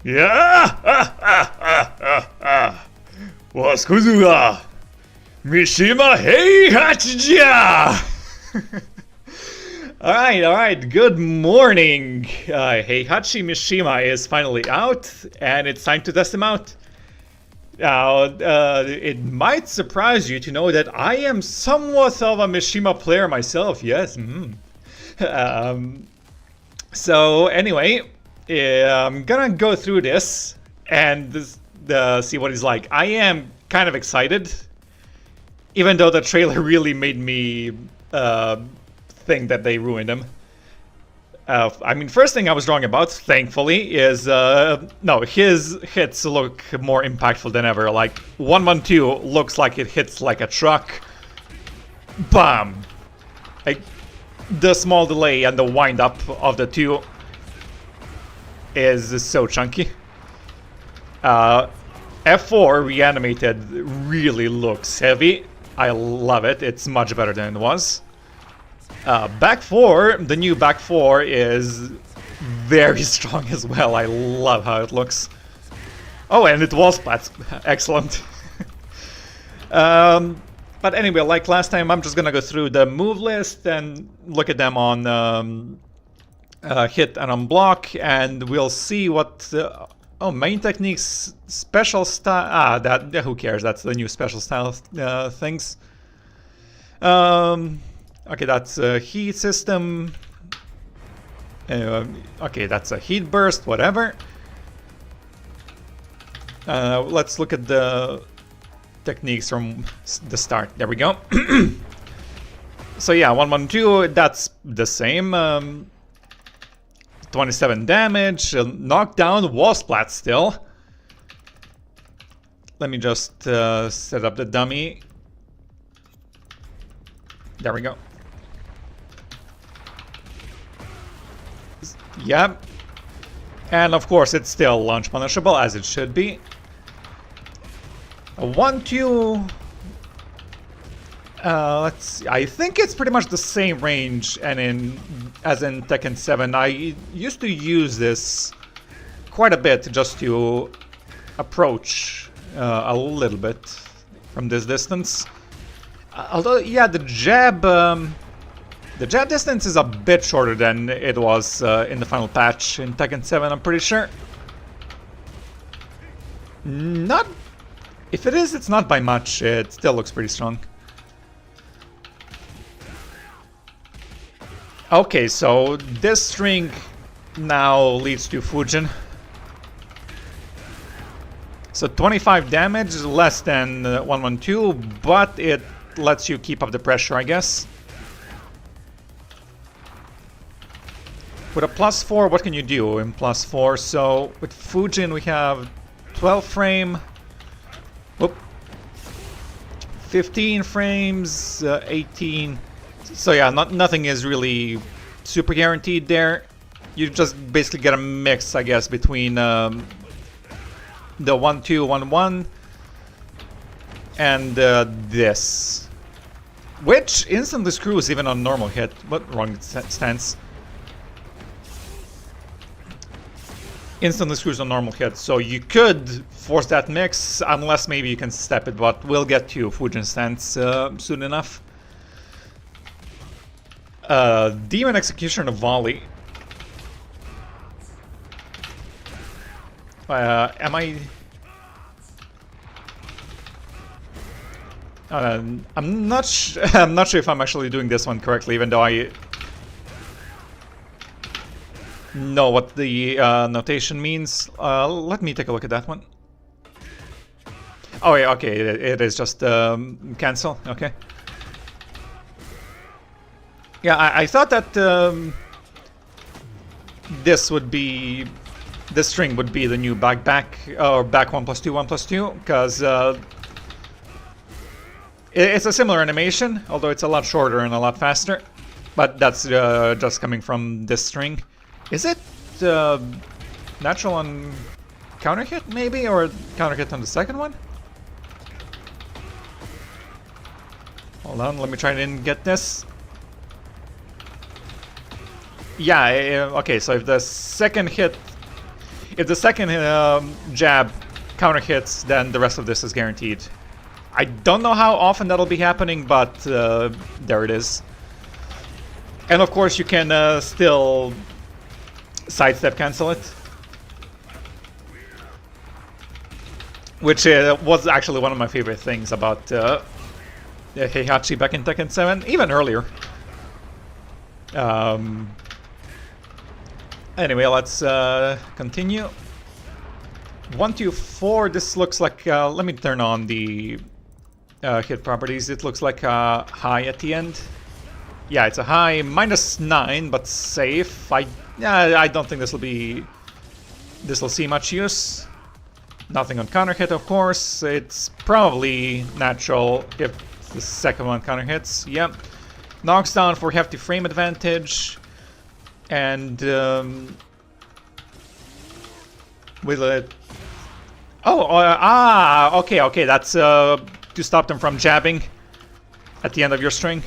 Yeah! わすこずがMishima Heihachi! Alright, good morning! Heihachi Mishima is finally out, and it's time to test him out. Now, it might surprise you to know that I am somewhat of a Mishima player myself, yes. So anyway, I'm gonna go through this and see what he's like. I am kind of excited, even though the trailer really made me think that they ruined him. I mean, first thing I was wrong about, thankfully, is no, his hits look more impactful than ever. Like 112 looks like it hits like a truck. Bam! Like the small delay and the wind up of the two is so chunky. F4 reanimated really looks heavy. I love it. It's much better than it was. Back 4, the new back 4 is very strong as well. I love how it looks. Oh, and it was splats. Excellent. But anyway, like last time, I'm just gonna go through the move list and look at them on hit and on block, and we'll see what... oh, main techniques, special style... who cares? That's the new special style things. Okay, that's a heat system. Okay, that's a heat burst, whatever. Let's look at the techniques from the start. There we go. So yeah, 112, that's the same. 27 damage, knockdown, wall splat still. Let me just set up the dummy. There we go. Yep. And of course it's still launch punishable, as it should be. A 1-2... let's see. I think it's pretty much the same range and as in Tekken 7. I used to use this quite a bit just to approach a little bit from this distance. Although, yeah, the jab distance is a bit shorter than it was in the final patch in Tekken 7, I'm pretty sure. Not... If it is, it's not by much. It still looks pretty strong. Okay, so this string now leads to Fujin. So 25 damage, less than 112, but it lets you keep up the pressure, I guess. With a +4, what can you do in +4? So with Fujin we have 12 frame, whoop, 15 frames, 18. So yeah, nothing is really super guaranteed there. You just basically get a mix, I guess, between the 1-2, 1-1 and this. Which instantly screws even on normal hit. What? Wrong stance. Instantly screws on normal hit. So you could force that mix, unless maybe you can step it, but we'll get to Fujin stance soon enough. Demon Executioner Volley. Am I... I'm not sure if I'm actually doing this one correctly, even though I know what the notation means. Let me take a look at that one. Oh yeah, okay, it is just cancel. Okay. Yeah, I thought that this string would be the new back or back 1+2 1+2, because it's a similar animation, although it's a lot shorter and a lot faster. But that's just coming from this string. Is it natural on counter hit maybe, or counter hit on the second one? Hold on, let me try and get this. Yeah, okay, so if the second hit... If the second jab counter hits, then the rest of this is guaranteed. I don't know how often that'll be happening, but there it is. And of course you can still sidestep cancel it. Which was actually one of my favorite things about Heihachi back in Tekken 7, even earlier. Anyway, let's continue. 1, 2, 4, this looks like, let me turn on the hit properties. It looks like a high at the end. Yeah, it's a high, -9, but safe. I don't think this will see much use. Nothing on counter hit, of course. It's probably natural if the second one counter hits. Yep. Knocks down for hefty frame advantage. And will it... Oh, okay, that's to stop them from jabbing at the end of your string.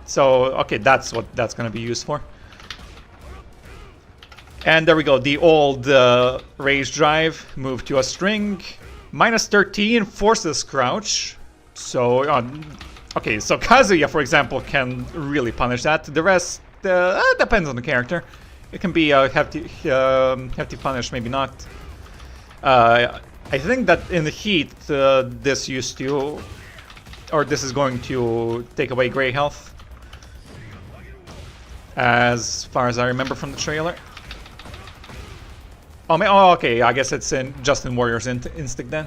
So, okay, that's what that's gonna be used for. And there we go, the old rage drive, move to a string, -13, forces crouch. So, okay, so Kazuya, for example, can really punish that. The rest depends on the character. It can be a hefty punish, maybe not. I think that in the heat, this used to, or this is going to take away gray health, as far as I remember from the trailer. Oh, okay, I guess it's just in Warrior's Instinct then.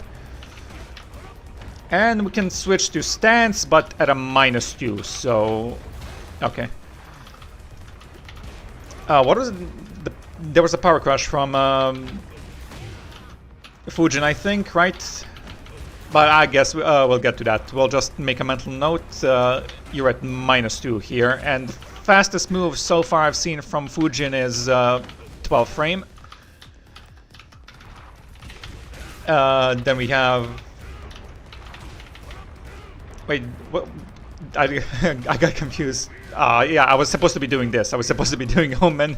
And we can switch to stance, but at a -2, so... Okay. What was it? There was a power crush from Fujin, I think, right? But I guess we'll get to that. We'll just make a mental note. You're at -2 here, and the fastest move so far I've seen from Fujin is 12 frame. Then we have... Wait, what? I got confused. Yeah, I was supposed to be doing this. I was supposed to be doing Omen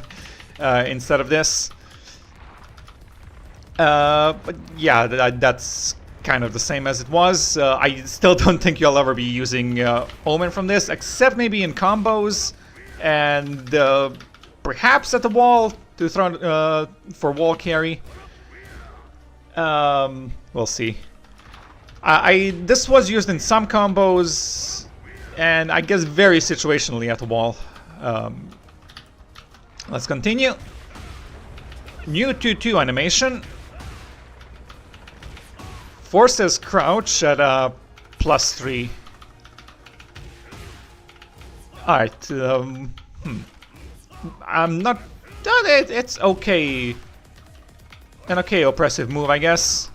instead of this. But yeah, that's kind of the same as it was. I still don't think you'll ever be using Omen from this, except maybe in combos and perhaps at the wall to throw for wall carry. We'll see. This was used in some combos, and I guess very situationally at the wall. Let's continue. New 2-2 animation. Forces crouch at a +3. Alright, I'm not... It's okay. An okay oppressive move, I guess.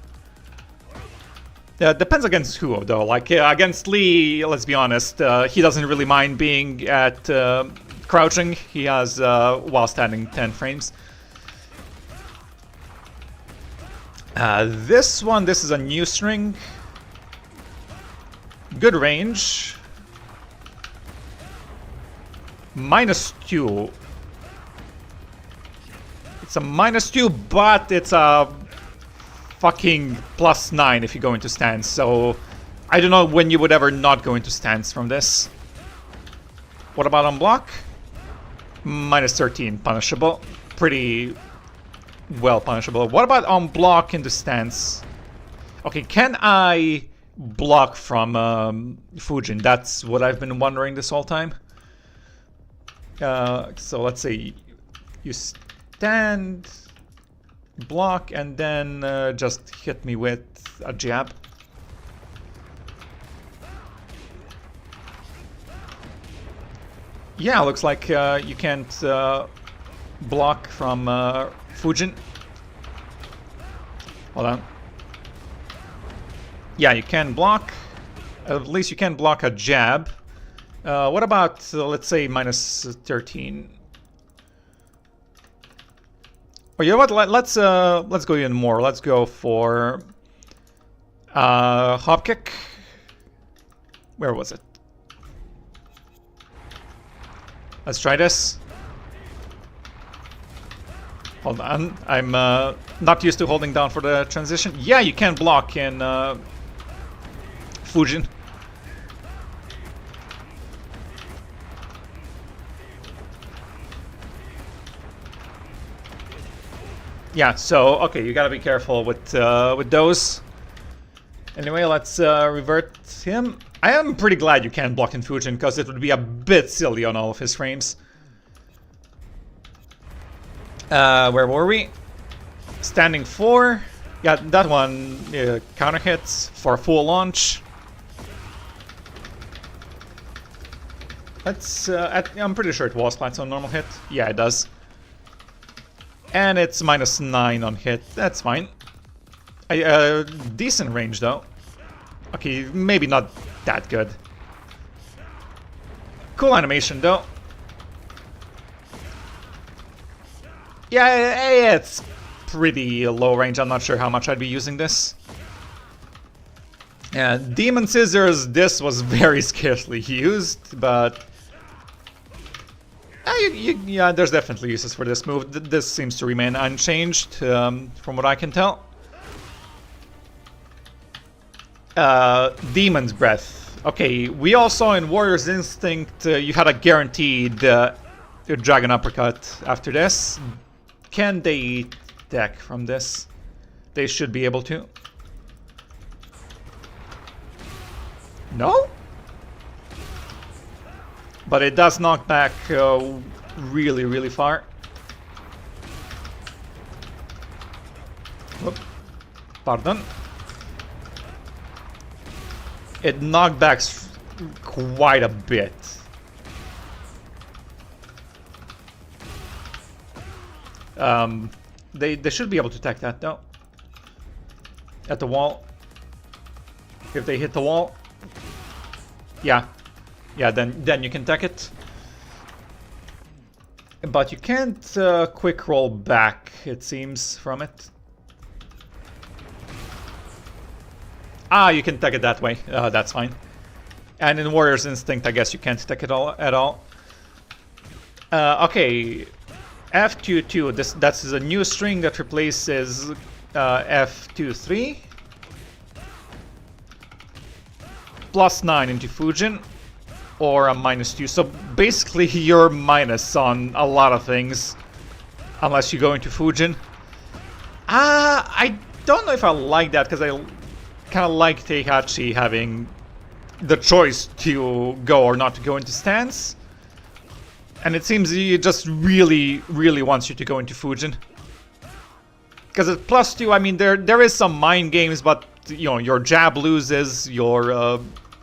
Depends against who, though. Like, against Lee, let's be honest, he doesn't really mind being at crouching. He has while standing 10 frames. This is a new string. Good range. -2. It's a -2, but it's a fucking +9 if you go into stance, so I don't know when you would ever not go into stance from this. What about on block? -13, punishable. Pretty well punishable. What about on block into stance? Okay, can I block from Fujin? That's what I've been wondering this whole time. So let's say you stand, block, and then just hit me with a jab. Yeah, looks like you can't block from Fujin. Hold on. Yeah, you can block. At least you can block a jab. What about, let's say, -13? Oh, you know what? Let's go even more. Let's go for hop kick. Where was it? Let's try this. Hold on, I'm not used to holding down for the transition. Yeah, you can block in Fujin. Yeah, so okay, you gotta be careful with those. Anyway, let's revert him. I am pretty glad you can't block in Fujin, because it would be a bit silly on all of his frames. Where were we? Standing 4. Yeah, that one counter hits for a full launch. Let's. I'm pretty sure it was flats on normal hit. Yeah, it does. And it's -9 on hit. That's fine. Decent range though. Okay, maybe not that good. Cool animation though. Yeah, it's pretty low range. I'm not sure how much I'd be using this. Demon Scissors, this was very scarcely used, but yeah, there's definitely uses for this move. This seems to remain unchanged, from what I can tell. Demon's Breath. Okay, we all saw in Warrior's Instinct you had a guaranteed Dragon Uppercut after this. Can they deck from this? They should be able to. No? But it does knock back really, really far. Whoop. Pardon. It knocked back quite a bit. They should be able to attack that though. At the wall. If they hit the wall. Yeah. Yeah, then you can tech it. But you can't quick roll back, it seems, from it. Ah, you can tech it that way. That's fine. And in Warrior's Instinct, I guess you can't tech it at all. Okay. F2-2. That's a new string that replaces F2-3. +9 into Fujin. Or a -2. So basically you're minus on a lot of things. Unless you go into Fujin. I don't know if I like that, because I kind of like Heihachi having the choice to go or not to go into stance. And it seems he just really, really wants you to go into Fujin. Because at +2, I mean, there is some mind games, but you know, your jab loses, your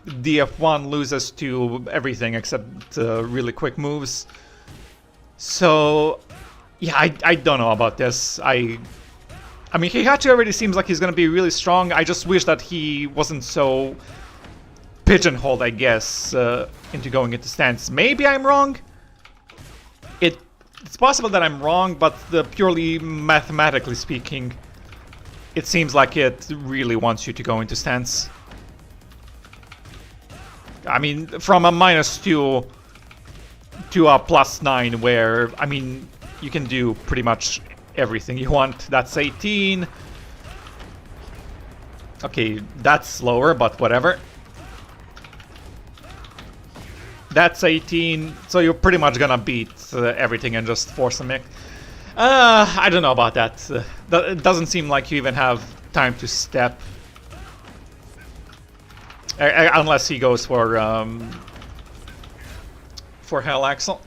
DF1 loses to everything except really quick moves. So, yeah, I don't know about this. I mean, Heihachi already seems like he's going to be really strong. I just wish that he wasn't so pigeonholed, I guess, into going into stance. Maybe I'm wrong. It's possible that I'm wrong, but purely mathematically speaking, it seems like it really wants you to go into stance. I mean, from a -2 to a +9, where, I mean, you can do pretty much everything you want. That's 18. Okay, that's slower, but whatever. That's 18, so you're pretty much gonna beat everything and just force a mix. I don't know about that. It doesn't seem like you even have time to step. Unless he goes for Hell Axel.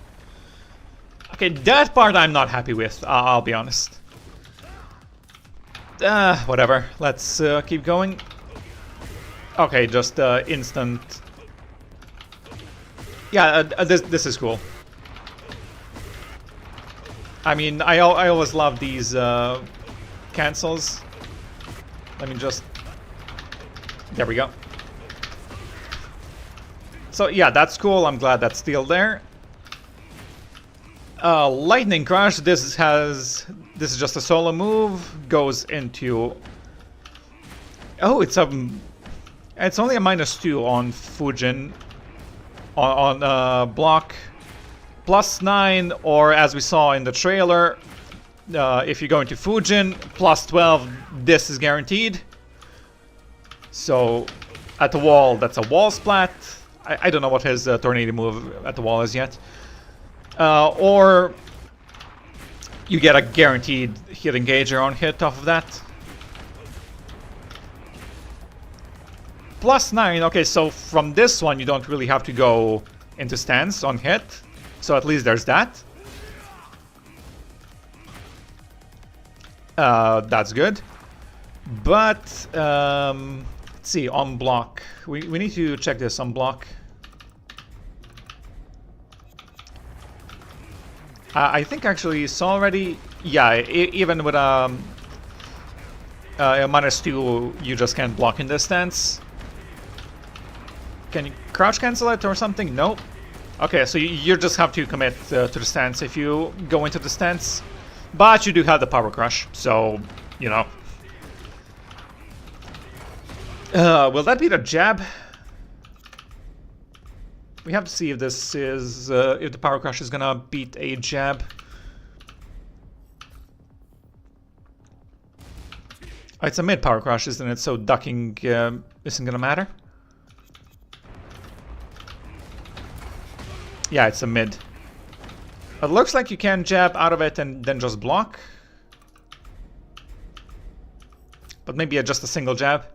Okay, that part I'm not happy with, I'll be honest. Whatever, let's keep going. Okay, just instant. Yeah, this is cool. I mean, I always love these cancels. Let me just... There we go. So yeah, that's cool. I'm glad that's still there. Lightning Crush. This is just a solo move. Goes into... Oh, it's only a -2 on Fujin. On block. +9, or as we saw in the trailer, if you go into Fujin, plus 12, this is guaranteed. So at the wall, that's a wall splat. I don't know what his tornado move at the wall is yet. Or you get a guaranteed hit engager on hit off of that. Plus 9, okay, so from this one you don't really have to go into stance on hit. So at least there's that. That's good. But, let's see, on block. We need to check this on block. I think actually you saw already, yeah, even with a -2, you just can't block in this stance. Can you crouch cancel it or something? Nope. Okay, so you just have to commit to the stance if you go into the stance. But you do have the power crush, so, you know. Will that be the jab? We have to see if this is, if the power crush is gonna beat a jab. Oh, it's a mid power crush, isn't it? So ducking isn't gonna matter. Yeah, it's a mid. It looks like you can jab out of it and then just block. But maybe just a single jab.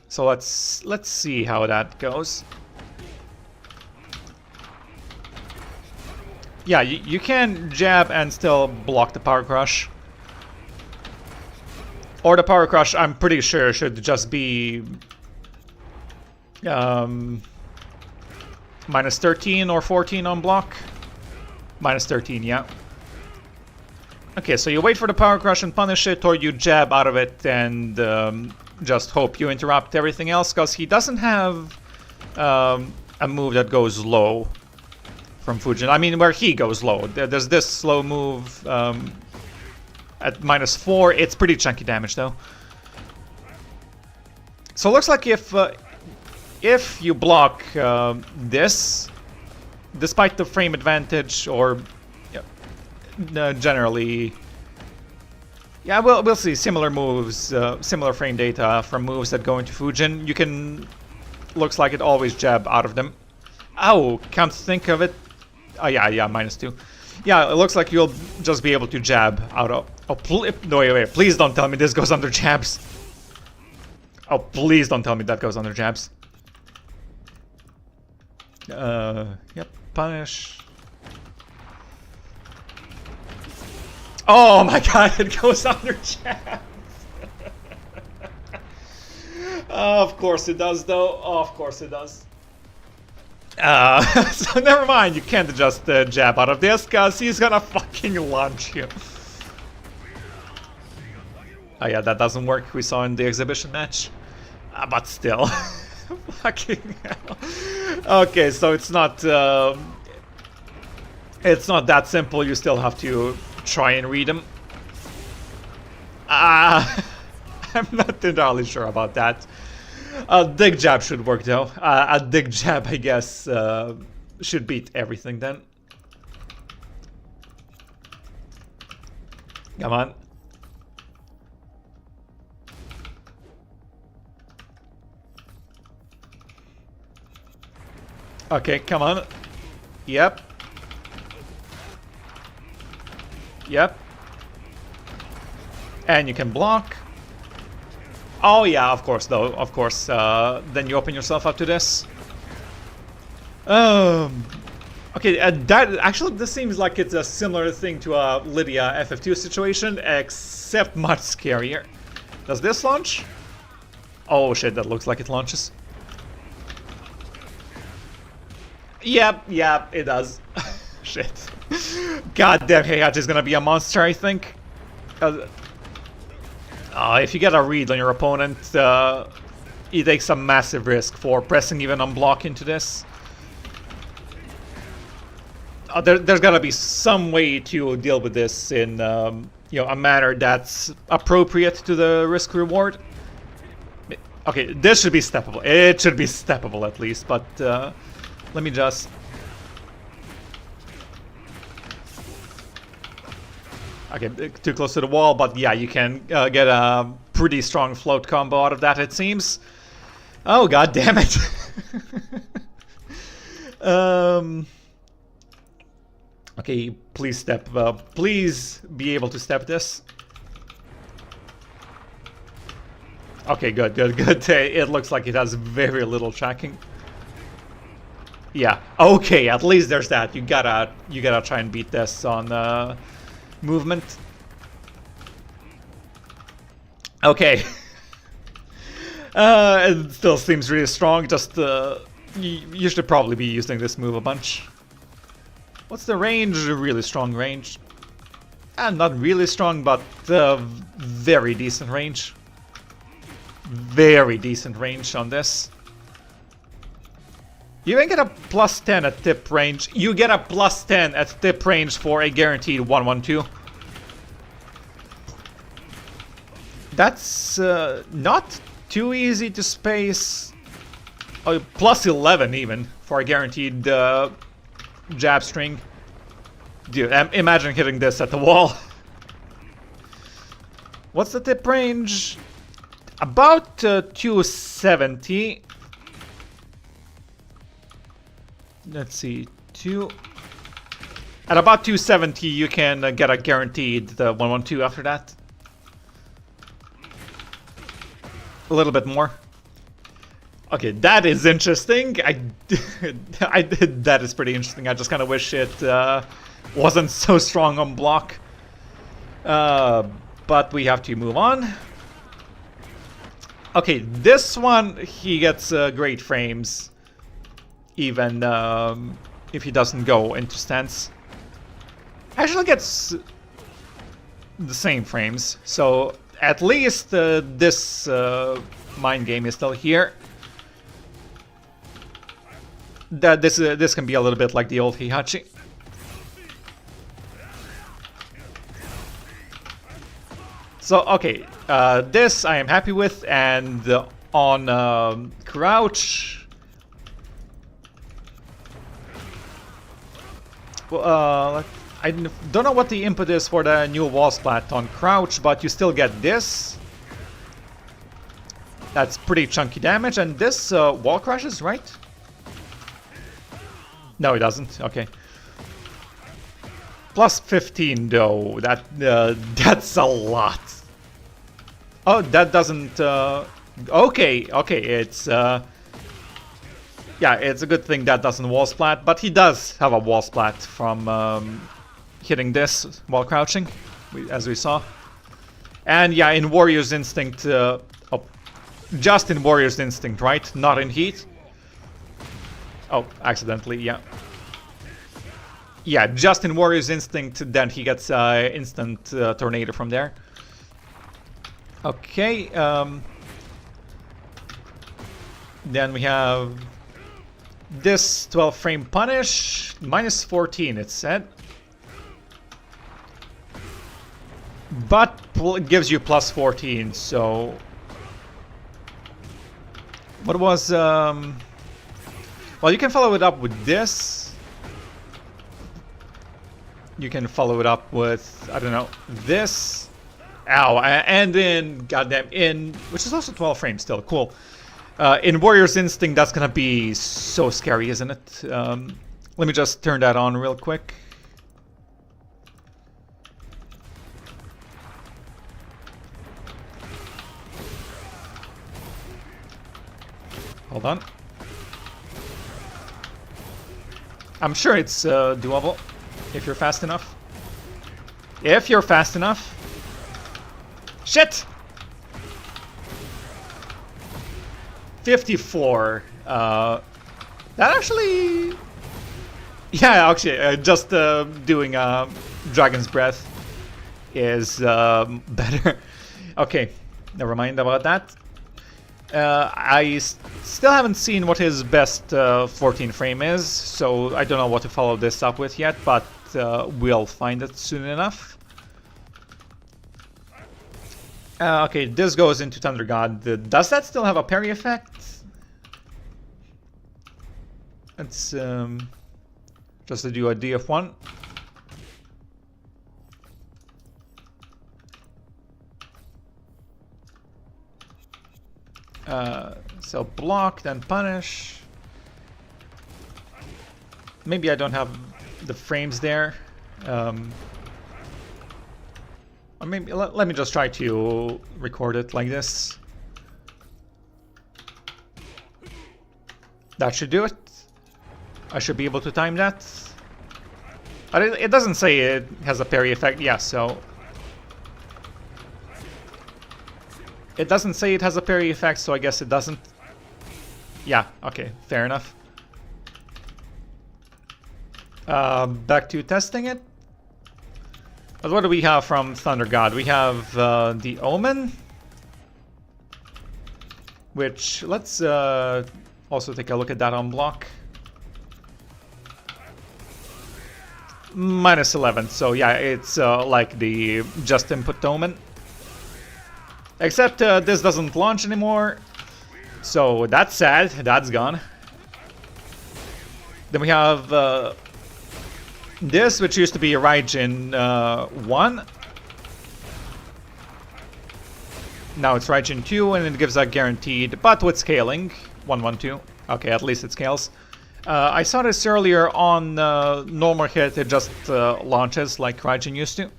So let's see how that goes. Yeah, you can jab and still block the power crush. Or the power crush, I'm pretty sure, should just be -13 or 14 on block. -13, yeah. Okay, so you wait for the power crush and punish it, or you jab out of it and just hope you interrupt everything else, because he doesn't have a move that goes low from Fujin. I mean, where he goes low. There's this slow move at -4. It's pretty chunky damage, though. So it looks like if you block this, despite the frame advantage, or generally, yeah, we'll see similar moves, similar frame data from moves that go into Fujin. You can, looks like it always jab out of them. Oh, can't think of it. Oh yeah, -2. Yeah, it looks like you'll just be able to jab out of. Oh, no, wait, please don't tell me this goes under jabs. Oh, please don't tell me that goes under jabs. Yep, punish. Oh my god, it goes under jabs. Oh, of course it does, though. Oh, of course it does. So never mind, you can't just jab out of this, because he's gonna fucking launch you. Oh yeah, that doesn't work, we saw in the exhibition match. But still. Fucking hell. Okay, so it's not that simple, you still have to try and read them. I'm not entirely sure about that. A dig jab should work, though. A dig jab, I guess, should beat everything then. Come on. Okay, come on. Yep. Yep. And you can block. Oh yeah, of course, though. Of course. Then you open yourself up to this. Okay, actually, this seems like it's a similar thing to a Lydia FF2 situation, except much scarier. Does this launch? Oh shit, that looks like it launches. Yep, it does. Shit. God damn, Heihachi is gonna be a monster, I think. If you get a read on your opponent, he takes a massive risk for pressing even on block into this. There's gotta be some way to deal with this in a manner that's appropriate to the risk reward. Okay, this should be steppable. It should be steppable at least, but let me just. Okay, too close to the wall, but yeah, you can get a pretty strong float combo out of that, it seems. Oh, god damn it. Okay, please step, please be able to step this. Okay, good. It looks like it has very little tracking. Yeah, okay, at least there's that. You gotta try and beat this on movement. Okay. It still seems really strong, just you should probably be using this move a bunch. What's the range? Really strong range. Not really strong, but very decent range. Very decent range on this. You even get a plus 10 at tip range. You get a plus 10 at tip range for a guaranteed 1-1-2. That's not too easy to space. Oh, plus 11 even for a guaranteed jab string. Dude, imagine hitting this at the wall. What's the tip range? About 270. Let's see, at about 270 you can get a guaranteed 1-1-2 after that. A little bit more. Okay, that is interesting. That is pretty interesting. I just kind of wish it wasn't so strong on block. But we have to move on. Okay, this one, he gets great frames. Even if he doesn't go into stance. Actually gets the same frames. So at least this mind game is still here. That this can be a little bit like the old Heihachi. So okay, this I am happy with, and on crouch. Well, I don't know what the input is for the new wall splat on crouch, but you still get this. That's pretty chunky damage, and this wall crashes, right? No, it doesn't. Okay. Plus 15, though. That's a lot. Oh, that doesn't. Okay, it's. Yeah, it's a good thing that doesn't wall splat, but he does have a wall splat from hitting this while crouching, as we saw. And yeah, in Warrior's Instinct, just in Warrior's Instinct, right? Not in Heat. Oh, accidentally, yeah. Yeah, just in Warrior's Instinct, then he gets instant Tornado from there. Okay, then we have this 12 frame punish, minus 14 it said. But it gives you plus 14, so... What was... Well, you can follow it up with this. You can follow it up with, I don't know, this. Ow, and then, goddamn, which is also 12 frames still, cool. In Warrior's Instinct, that's gonna be so scary, isn't it? Let me just turn that on real quick. Hold on. I'm sure it's doable if you're fast enough. If you're fast enough. Shit! 54. That actually... Yeah, actually, just doing Dragon's Breath is better. Okay, never mind about that. I still haven't seen what his best 14 frame is, so I don't know what to follow this up with yet, but we'll find it soon enough. Okay, this goes into Thunder God. Does that still have a parry effect? Let's just to do a DF1. So block, then punish. Maybe I don't have the frames there. Or maybe let me just try to record it like this. That should do it. I should be able to time that. But it doesn't say it has a parry effect. Yeah, so... It doesn't say it has a parry effect, so I guess it doesn't. Yeah, okay, fair enough. Back to testing it. But what do we have from Thunder God? We have the Omen. Which, let's also take a look at that on block. Minus 11, so yeah, it's like the just input Omen. Except this doesn't launch anymore, so that's sad, that's gone. Then we have this, which used to be Raijin 1. Now it's Raijin 2, and it gives a guaranteed, but with scaling, 112. Okay, at least it scales. I saw this earlier on normal hit, it just launches like Raijin used to.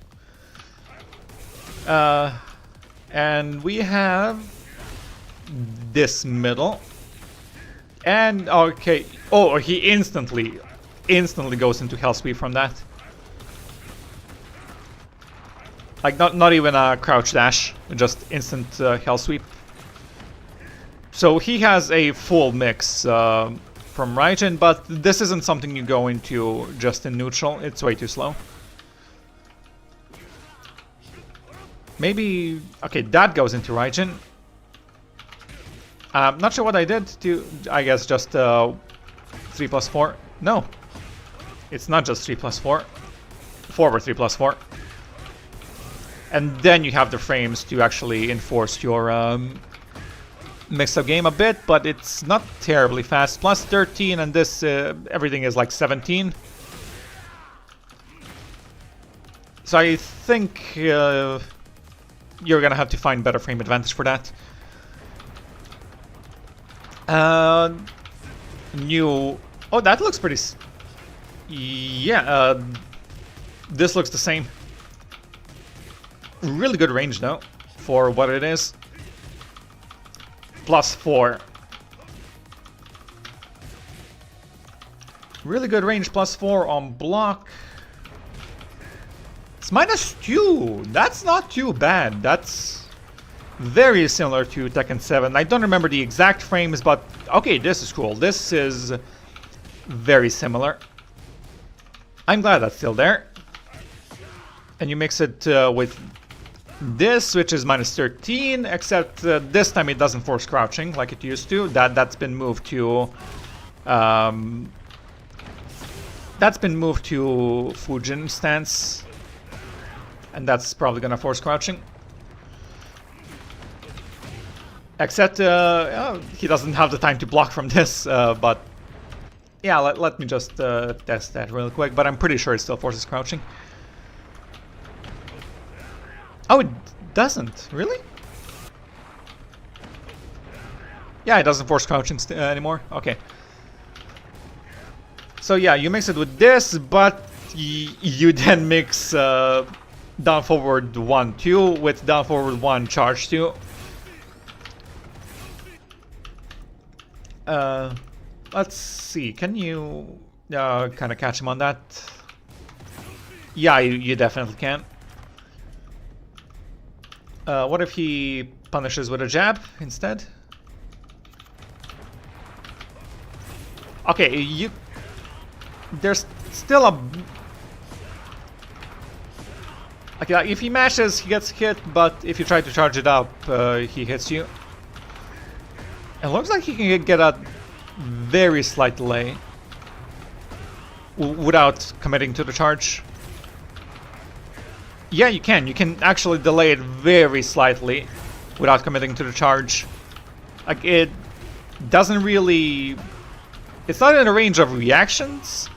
And we have this middle. And, okay. Oh, he instantly goes into Hell Sweep from that. Like, not even a crouch dash, just instant Hell Sweep. So he has a full mix from Raijin, but this isn't something you go into just in neutral. It's way too slow. Maybe... Okay, that goes into Raijin. Not sure what I did to... I guess just 3+4. No. It's not just 3+4. Forward 3+4. And then you have the frames to actually enforce your mix-up game a bit, but it's not terribly fast. Plus 13, and this... everything is like 17. So I think... you're gonna have to find better frame advantage for that. New... Oh, that looks pretty... Yeah, this looks the same. Really good range, though, for what it is. +4. Really good range, +4 on block. It's -2. That's not too bad. That's very similar to Tekken 7. I don't remember the exact frames, but okay, this is cool. This is very similar. I'm glad that's still there. And you mix it with this, which is -13, except this time it doesn't force crouching like it used to. That's been moved to Fujin stance. And that's probably gonna force crouching. Except, he doesn't have the time to block from this, but... Yeah, let me just test that real quick, but I'm pretty sure it still forces crouching. Oh, it doesn't? Really? Yeah, it doesn't force crouching anymore. Okay. So yeah, you mix it with this, but you then mix... down forward 1-2 with down forward 1 charge 2. Let's see. Can you kind of catch him on that? Yeah, you definitely can. What if he punishes with a jab instead? Okay, there's still a... Okay, if he mashes, he gets hit, but if you try to charge it up, he hits you. It looks like he can get a very slight delay without committing to the charge. Yeah, you can. You can actually delay it very slightly without committing to the charge. Like, it doesn't really... It's not in the range of reactions,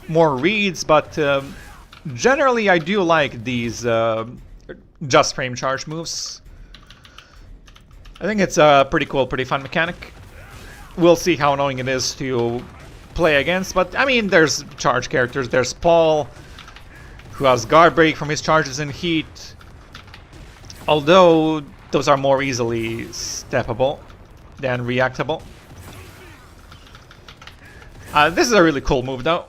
more reads, but generally I do like these just frame charge moves. I think it's a pretty cool, pretty fun mechanic. We'll see how annoying it is to play against, but I mean, there's charge characters. There's Paul, who has guard break from his charges in heat. Although those are more easily steppable than reactable. This is a really cool move, though.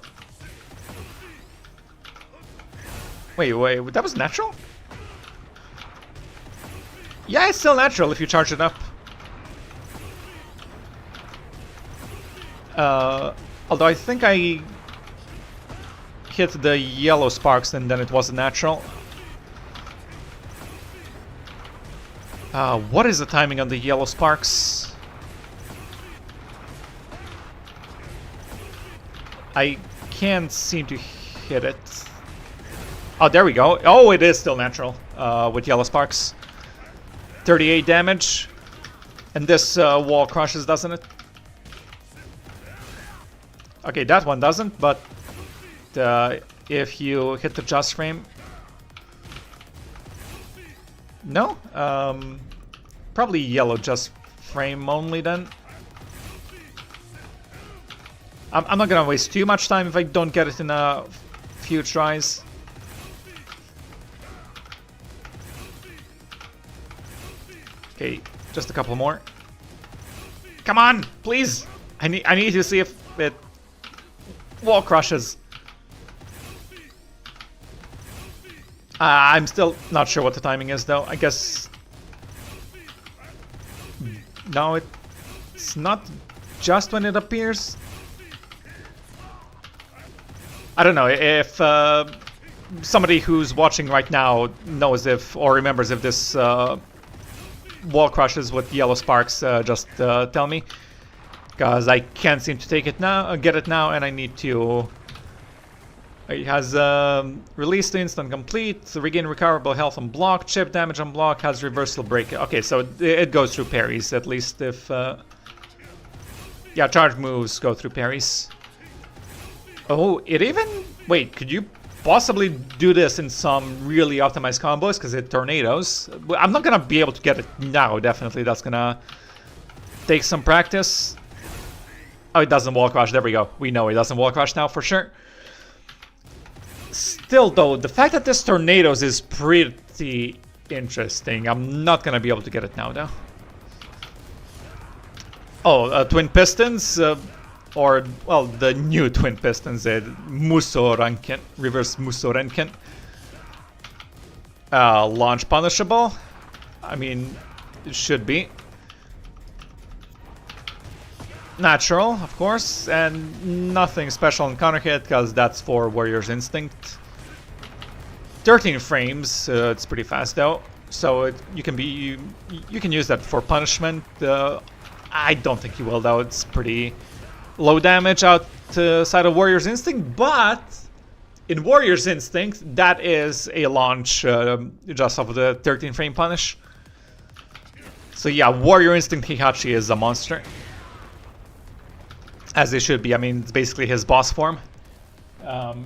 Wait, that was natural? Yeah, it's still natural if you charge it up. Although I think I hit the yellow sparks and then it wasn't natural. What is the timing on the yellow sparks? I can't seem to hit it. Oh, there we go. Oh, it is still natural with yellow sparks. 38 damage. And this wall crushes, doesn't it? Okay, that one doesn't, but if you hit the just frame... No? Probably yellow just frame only then. I'm not gonna waste too much time if I don't get it in a few tries. Okay, just a couple more. Come on, please! I need to see if it wall crushes. I'm still not sure what the timing is, though. I guess... No, it's not just when it appears. I don't know if somebody who's watching right now knows if, or remembers if this wall crushes with yellow sparks, just tell me. Because I can't seem to take it now, get it now, and I need to... It has release to instant complete, regain recoverable health on block, chip damage on block, has reversal break. Okay, so it goes through parries, at least if... yeah, charge moves go through parries. Oh, it even... Wait, could you possibly do this in some really optimized combos? Because it tornadoes. I'm not gonna be able to get it now, definitely. That's gonna take some practice. Oh, it doesn't wall crash. There we go. We know it doesn't wall crash now for sure. Still, though, the fact that this tornadoes is pretty interesting. I'm not gonna be able to get it now, though. Oh, twin pistons, or well, the new twin pistons, Muso Ranken, reverse Muso Ranken. Launch punishable. I mean, it should be. Natural, of course, and nothing special on counter hit because that's for Warrior's Instinct. 13 frames, it's pretty fast though, so you can use that for punishment. I don't think you will though. It's pretty low damage outside of Warrior's Instinct, but in Warrior's Instinct that is a launch just off of the 13 frame punish. So yeah, Warrior Instinct Heihachi is a monster. As it should be. I mean, it's basically his boss form. Let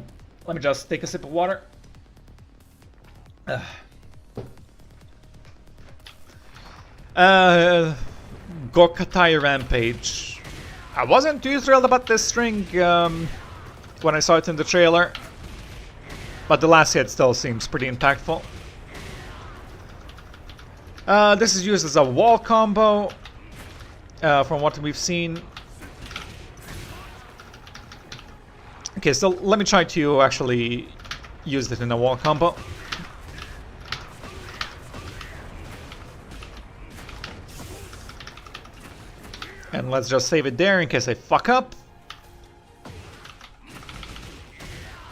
me just take a sip of water. Gokatai Rampage. I wasn't too thrilled about this string when I saw it in the trailer. But the last hit still seems pretty impactful. This is used as a wall combo. From what we've seen. Okay, so let me try to actually use it in a wall combo. And let's just save it there in case I fuck up.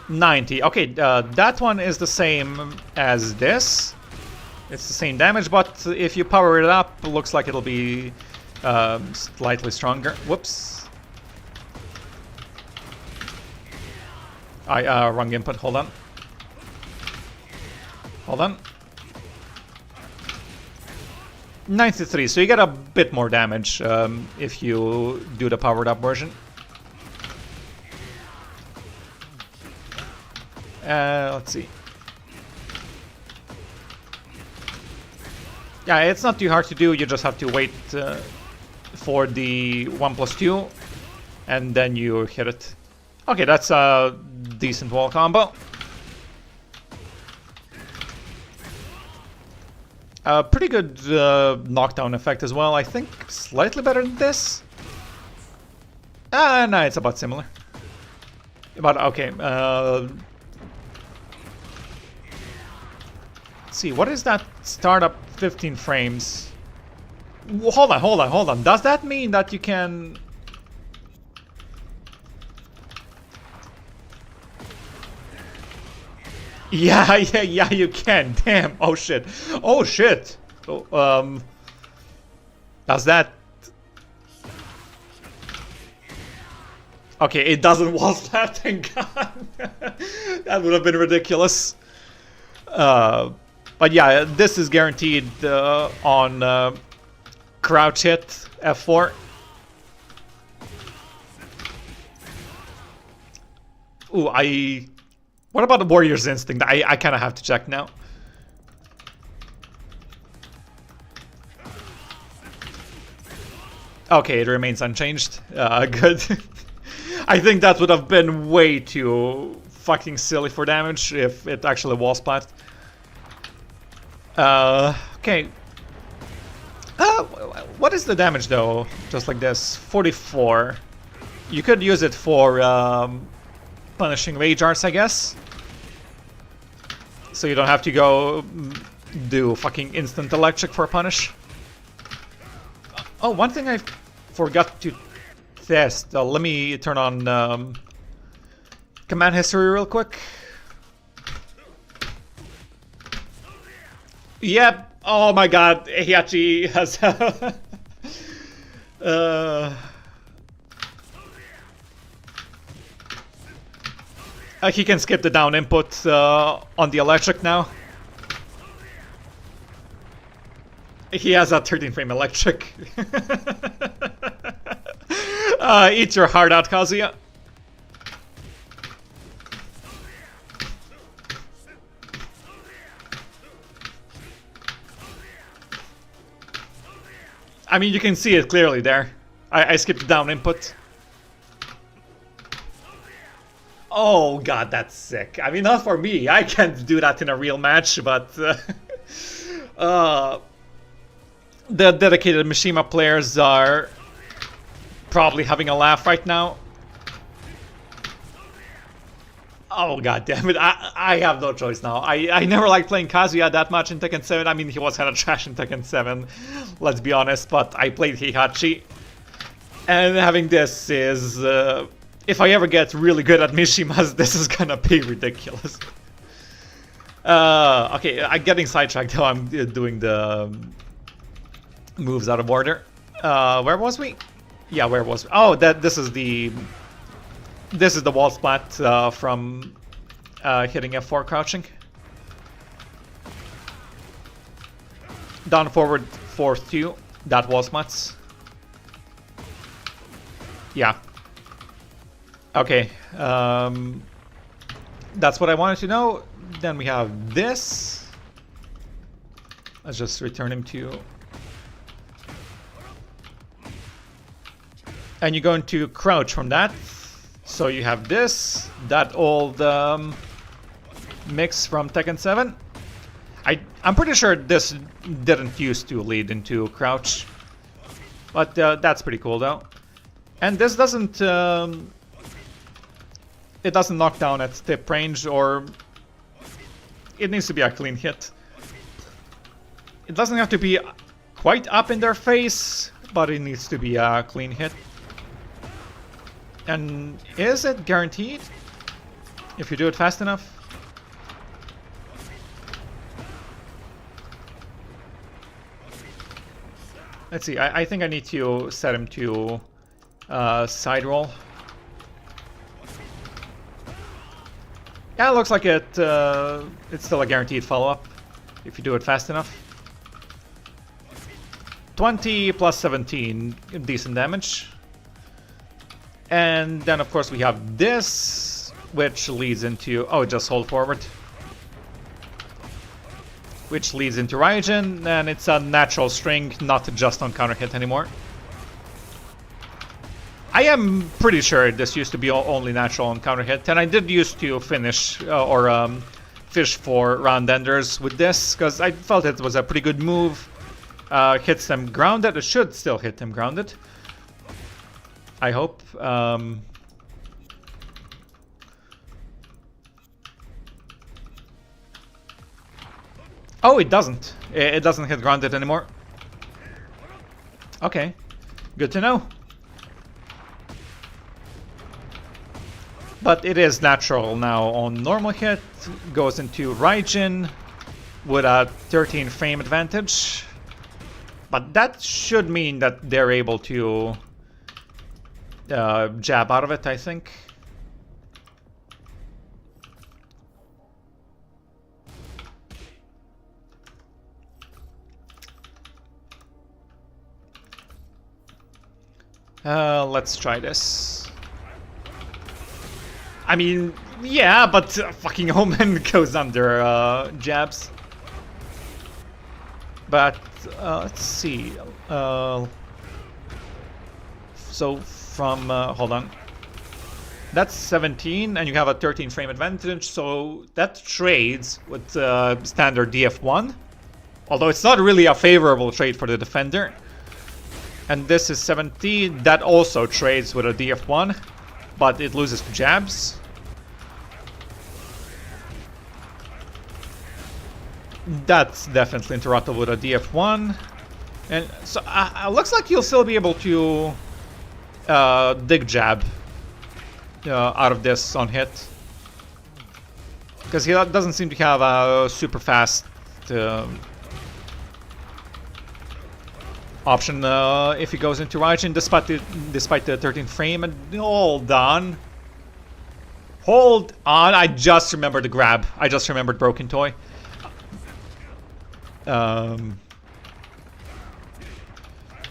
90. Okay, that one is the same as this. It's the same damage, but if you power it up, it looks like it'll be slightly stronger. Whoops. Wrong input. Hold on. Hold on. 93. So you get a bit more damage if you do the powered up version. Let's see. Yeah, it's not too hard to do, you just have to wait for the 1+2, and then you hit it. Okay, that's a decent wall combo. Pretty good knockdown effect as well, I think slightly better than this. No, it's about similar. But okay, let's see, what is that startup 15 frames? Hold on. Does that mean that you can... Yeah, you can. Damn. Oh shit. Does that... Okay, it doesn't wall slap, thank God. That would have been ridiculous. But yeah, this is guaranteed on crouch hit F4. Ooh, what about the Warrior's Instinct? I kind of have to check now. Okay, it remains unchanged. Good. I think that would have been way too fucking silly for damage if it actually wall splat. Okay. What is the damage though? Just like this, 44. You could use it for punishing rage arts, I guess. So you don't have to go do fucking instant electric for a punish. Oh, one thing I forgot to test. Let me turn on command history real quick. Yep. Oh my god, Heihachi has... he can skip the down input on the electric now. He has a 13 frame electric. Eat your heart out, Kazuya. I mean, you can see it clearly there. I skipped the down input. Oh god, that's sick. I mean, not for me. I can't do that in a real match, but... the dedicated Mishima players are probably having a laugh right now. Oh god damn it, I have no choice now. I never liked playing Kazuya that much in Tekken 7. I mean, he was kind of trash in Tekken 7, let's be honest, but I played Heihachi. And having this is... if I ever get really good at Mishimas, this is gonna be ridiculous. Okay, I'm getting sidetracked though. I'm doing the moves out of order. Where was we? Yeah, where was we? Oh, this is the wall splat from hitting F4 crouching. Down forward 4-2. That wall splats. Yeah. Okay, that's what I wanted to know. Then we have this. Let's just return him to... And you go into crouch from that. So you have this, that old mix from Tekken 7. I'm pretty sure this didn't used to lead into crouch. But that's pretty cool though. And this doesn't... it doesn't knock down at tip range, or it needs to be a clean hit. It doesn't have to be quite up in their face, but it needs to be a clean hit. And is it guaranteed if you do it fast enough? Let's see, I think I need to set him to side roll. Yeah, it looks like it's still a guaranteed follow-up if you do it fast enough. 20 plus 17, decent damage. And then of course we have this, which leads into... Oh, just hold forward. which leads into Raijin, and it's a natural string, not just on counter hit anymore. I am pretty sure this used to be only natural on counter hit, and I did used to finish fish for round enders with this because I felt it was a pretty good move. Hits them grounded. It should still hit them grounded, I hope. Oh, it doesn't. It doesn't hit grounded anymore. Okay, good to know. But it is natural now on normal hit. Goes into Raijin with a 13 frame advantage. But that should mean that they're able to jab out of it, I think. Let's try this. I mean, yeah, but fucking Omen goes under jabs. But let's see. So from hold on, that's 17, and you have a 13 frame advantage. So that trades with standard DF1, although it's not really a favorable trade for the defender. And this is 17. That also trades with a DF1, but it loses to jabs. That's definitely interrupted with a DF1. And so looks like you'll still be able to dig jab out of this on hit. Because he doesn't seem to have a super fast option if he goes into Raijin, despite the 13th frame. And hold on. Hold on, I just remembered the grab. I just remembered Broken Toy.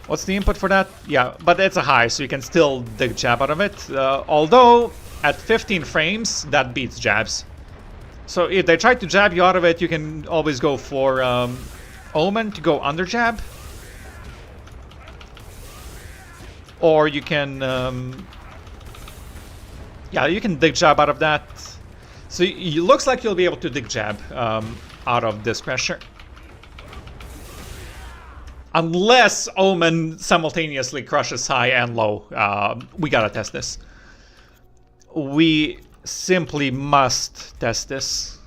What's the input for that? Yeah, but it's a high, so you can still dig jab out of it. Although, at 15 frames, that beats jabs. So if they try to jab you out of it, you can always go for Omen to go under jab. Or you can... yeah, you can dig jab out of that. So it looks like you'll be able to dig jab out of this pressure. Unless Omen simultaneously crushes high and low. We gotta test this. We simply must test this.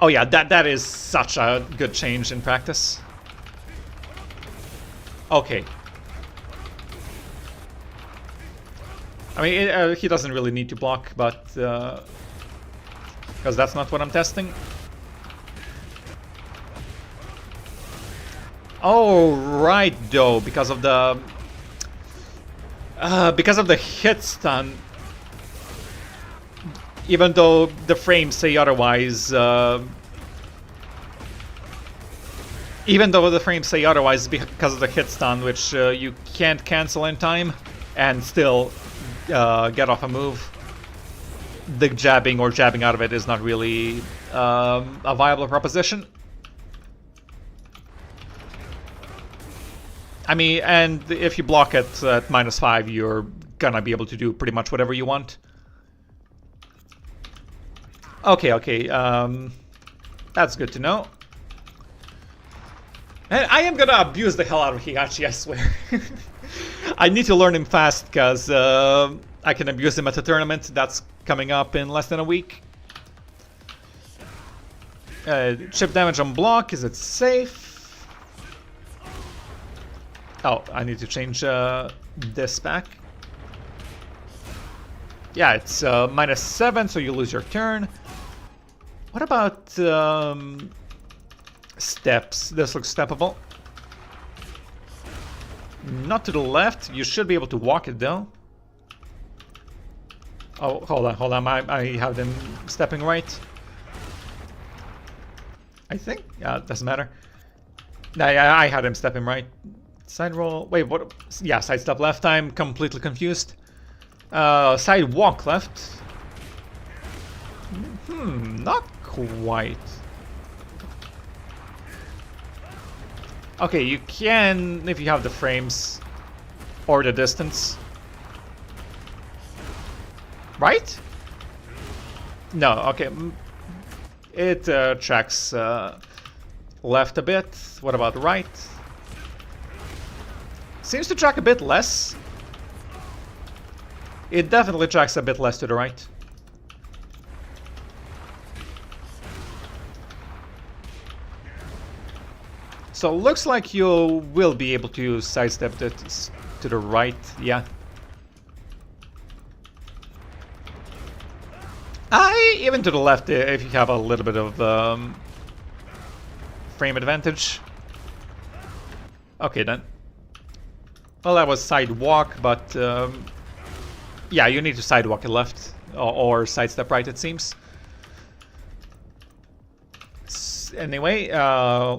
Oh yeah, that is such a good change in practice. Okay. I mean, he doesn't really need to block, but because that's not what I'm testing. Oh right, though, because of the hit stun. Even though the frames say otherwise, because of the hit stun, which you can't cancel in time and still get off a move, the jabbing or jabbing out of it is not really a viable proposition. I mean, and if you block it at -5, you're gonna be able to do pretty much whatever you want. Okay, that's good to know. And I am gonna abuse the hell out of Heihachi, I swear. I need to learn him fast, because I can abuse him at the tournament that's coming up in less than a week. Chip damage on block, is it safe? Oh, I need to change this back. Yeah, it's -7, so you lose your turn. What about steps? This looks steppable. Not to the left. You should be able to walk it though. Oh, hold on. I have them stepping right. I think. Yeah, it doesn't matter. I had him step him right. Side roll. Wait, what? Yeah, side step left. I'm completely confused. Side walk left. Not quite. Okay, you can if you have the frames or the distance. Right? No, okay. It tracks left a bit. What about right? Seems to track a bit less. It definitely tracks a bit less to the right. So looks like you will be able to sidestep it to the right, yeah. Even to the left if you have a little bit of frame advantage. Okay then. Well, that was sidewalk, but yeah, you need to sidewalk it left or sidestep right, it seems. Anyway,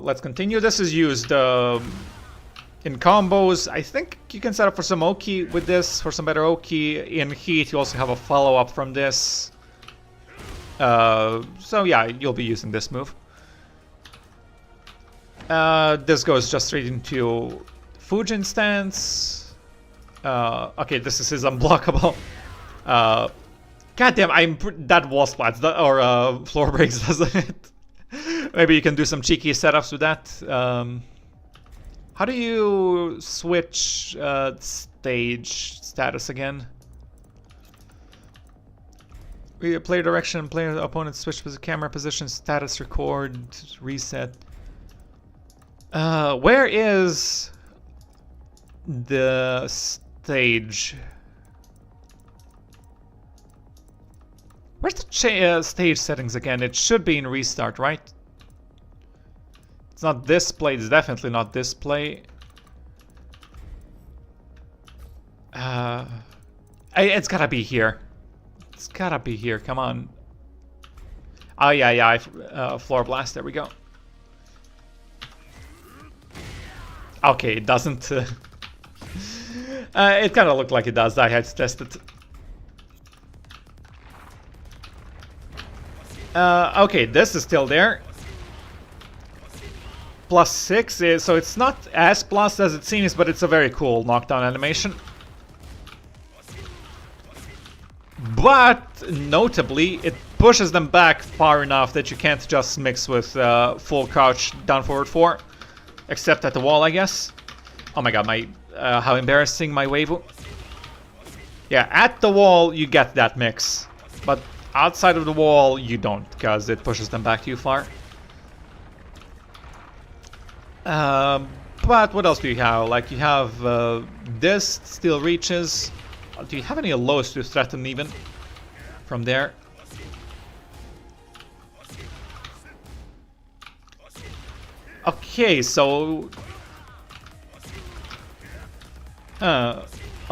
let's continue. This is used in combos. I think you can set up for some Oki with this, for some better Oki. In Heat, you also have a follow-up from this. So yeah, you'll be using this move. This goes just straight into Fujin stance. Okay, this is his unblockable. Goddamn, that wall splats or floor breaks, doesn't it? Maybe you can do some cheeky setups with that. How do you switch stage status again? Player direction, player opponent switch camera position, status record, reset. Where is the stage? Where's the stage settings again? It should be in restart, right? It's not display, it's definitely not display. It's gotta be here. It's gotta be here, come on. Oh yeah, floor blast, there we go. Okay, it doesn't. It kinda looked like it does, I had to test it. Okay, this is still there. +6 so it's not as plus as it seems, but it's a very cool knockdown animation. But notably, it pushes them back far enough that you can't just mix with full crouch down forward 4, except at the wall, I guess. Oh my god, how embarrassing my Weibo. Yeah, at the wall you get that mix, but outside of the wall you don't, because it pushes them back too far. But what else do you have? Like, you have this still reaches. Do you have any lows to threaten even from there? Okay, so well,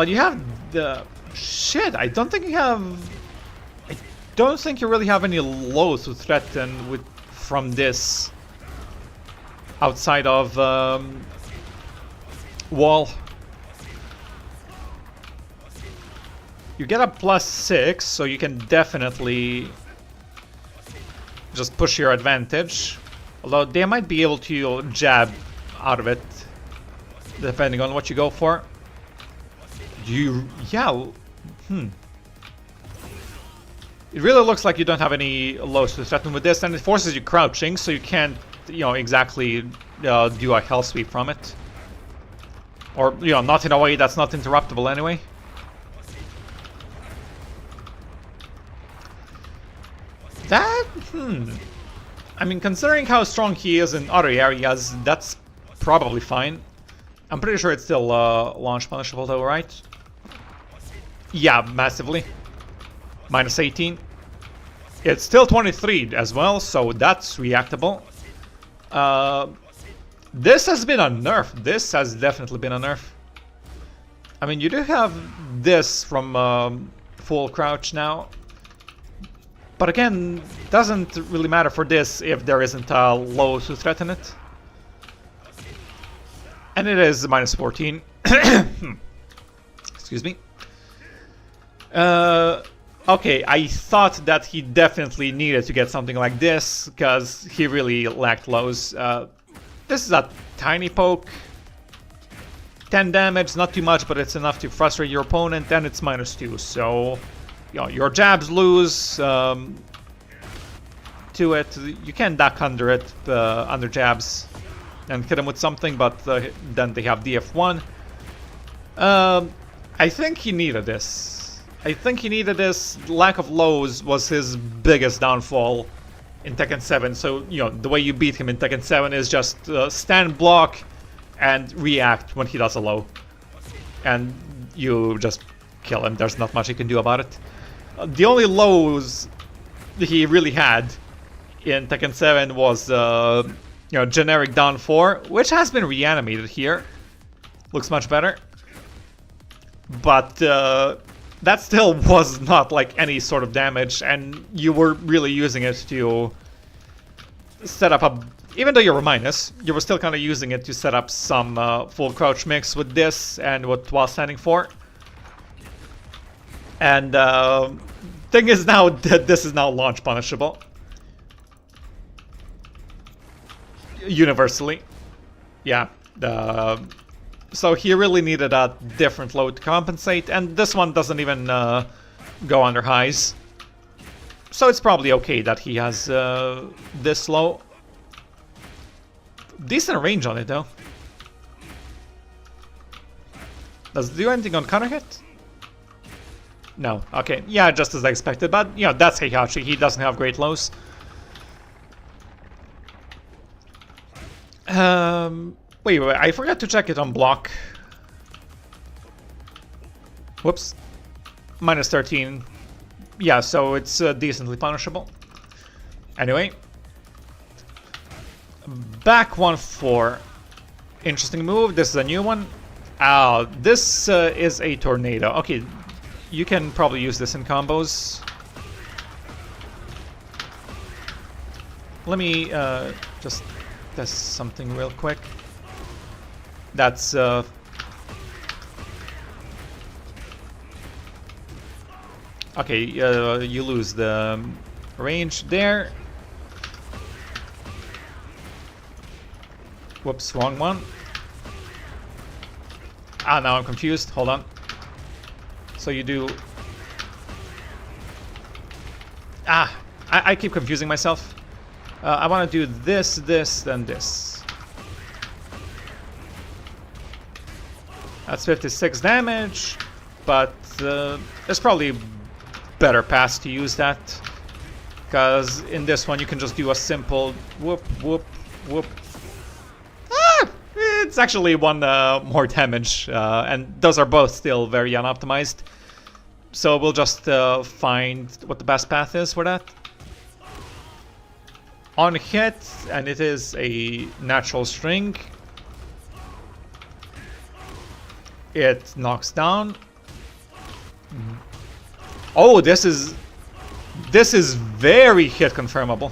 you have the shit. I don't think you really have any lows to threaten with from this outside of wall. You get a +6, so you can definitely just push your advantage. Although they might be able to jab out of it, depending on what you go for. Yeah. It really looks like you don't have any lows to threaten with this, and it forces you crouching, so you can't, exactly do a hell sweep from it. Or, not in a way that's not interruptible anyway. That, I mean, considering how strong he is in other areas, that's probably fine. I'm pretty sure it's still launch punishable though, right? Yeah, massively. -18. It's still 23 as well, so that's reactable. This has been a nerf. This has definitely been a nerf. I mean, you do have this from full crouch now. But again, doesn't really matter for this if there isn't a low to threaten it. And it is minus 14. Excuse me. Okay, I thought that he definitely needed to get something like this, because he really lacked lows. This is a tiny poke. 10 damage, not too much, but it's enough to frustrate your opponent, and it's minus 2, so... You know, your jabs lose to it. You can duck under it, under jabs, and hit him with something, but then they have DF1. I think he needed this. I think he needed this. Lack of lows was his biggest downfall in Tekken 7. So, you know, the way you beat him in Tekken 7 is just stand, block, and react when he does a low. And you just kill him. There's not much you can do about it. The only lows he really had in Tekken 7 was, you know, generic down 4, which has been reanimated here. Looks much better. But that still was not like any sort of damage, and you were really using it to set up a... Even though you were minus, you were still kind of using it to set up some full crouch mix with this and what while standing for. And thing is now that this is now launch punishable. Universally. Yeah. So he really needed a different load to compensate, and this one doesn't even go under highs. So it's probably okay that he has this low. Decent range on it though. Does it do anything on counter hit? No. Okay. Yeah, just as I expected, but you know, that's Heihachi. He doesn't have great lows. Wait, I forgot to check it on block. Whoops. Minus 13. Yeah, so it's decently punishable. Anyway. Back 1-4. Interesting move. This is a new one. This is a tornado. Okay, you can probably use this in combos. Let me just test something real quick. That's okay, you lose the range there. Whoops, wrong one. Now I'm confused. Hold on. So you do... I keep confusing myself. I want to do this, this, then this. That's 56 damage, but there's probably better paths to use that. Because in this one you can just do a simple whoop, whoop, whoop. It's actually one more damage, and those are both still very unoptimized. So we'll just find what the best path is for that. On hit, and it is a natural string. It knocks down. Oh, this is very hit confirmable.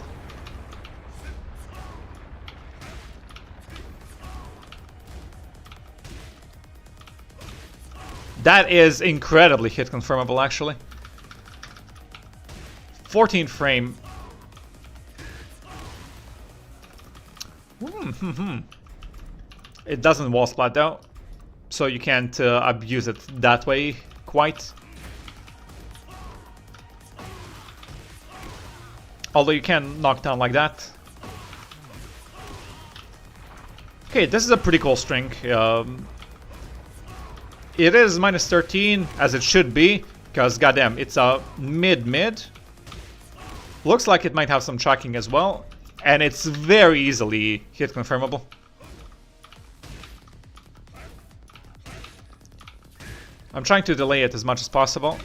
That is incredibly hit confirmable, actually. 14 frame. It doesn't wall splat though, so you can't abuse it that way quite. Although you can knock down like that. Okay, this is a pretty cool string. It is minus 13, as it should be, because goddamn, it's a mid-mid. Looks like it might have some tracking as well, and it's very easily hit confirmable. I'm trying to delay it as much as possible.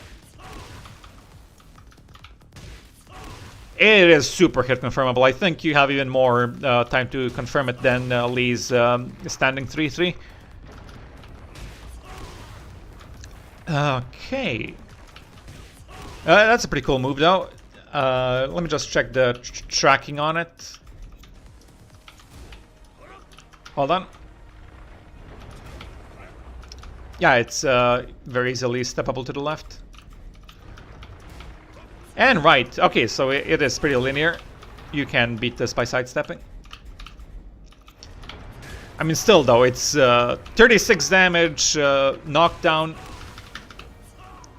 It is super hit confirmable. I think you have even more time to confirm it than Lee's standing 3-3. Okay. That's a pretty cool move though. Let me just check the tracking on it. Hold on. Yeah, it's very easily steppable to the left. And right. Okay, so it is pretty linear. You can beat this by sidestepping. I mean, still though, it's 36 damage, knockdown.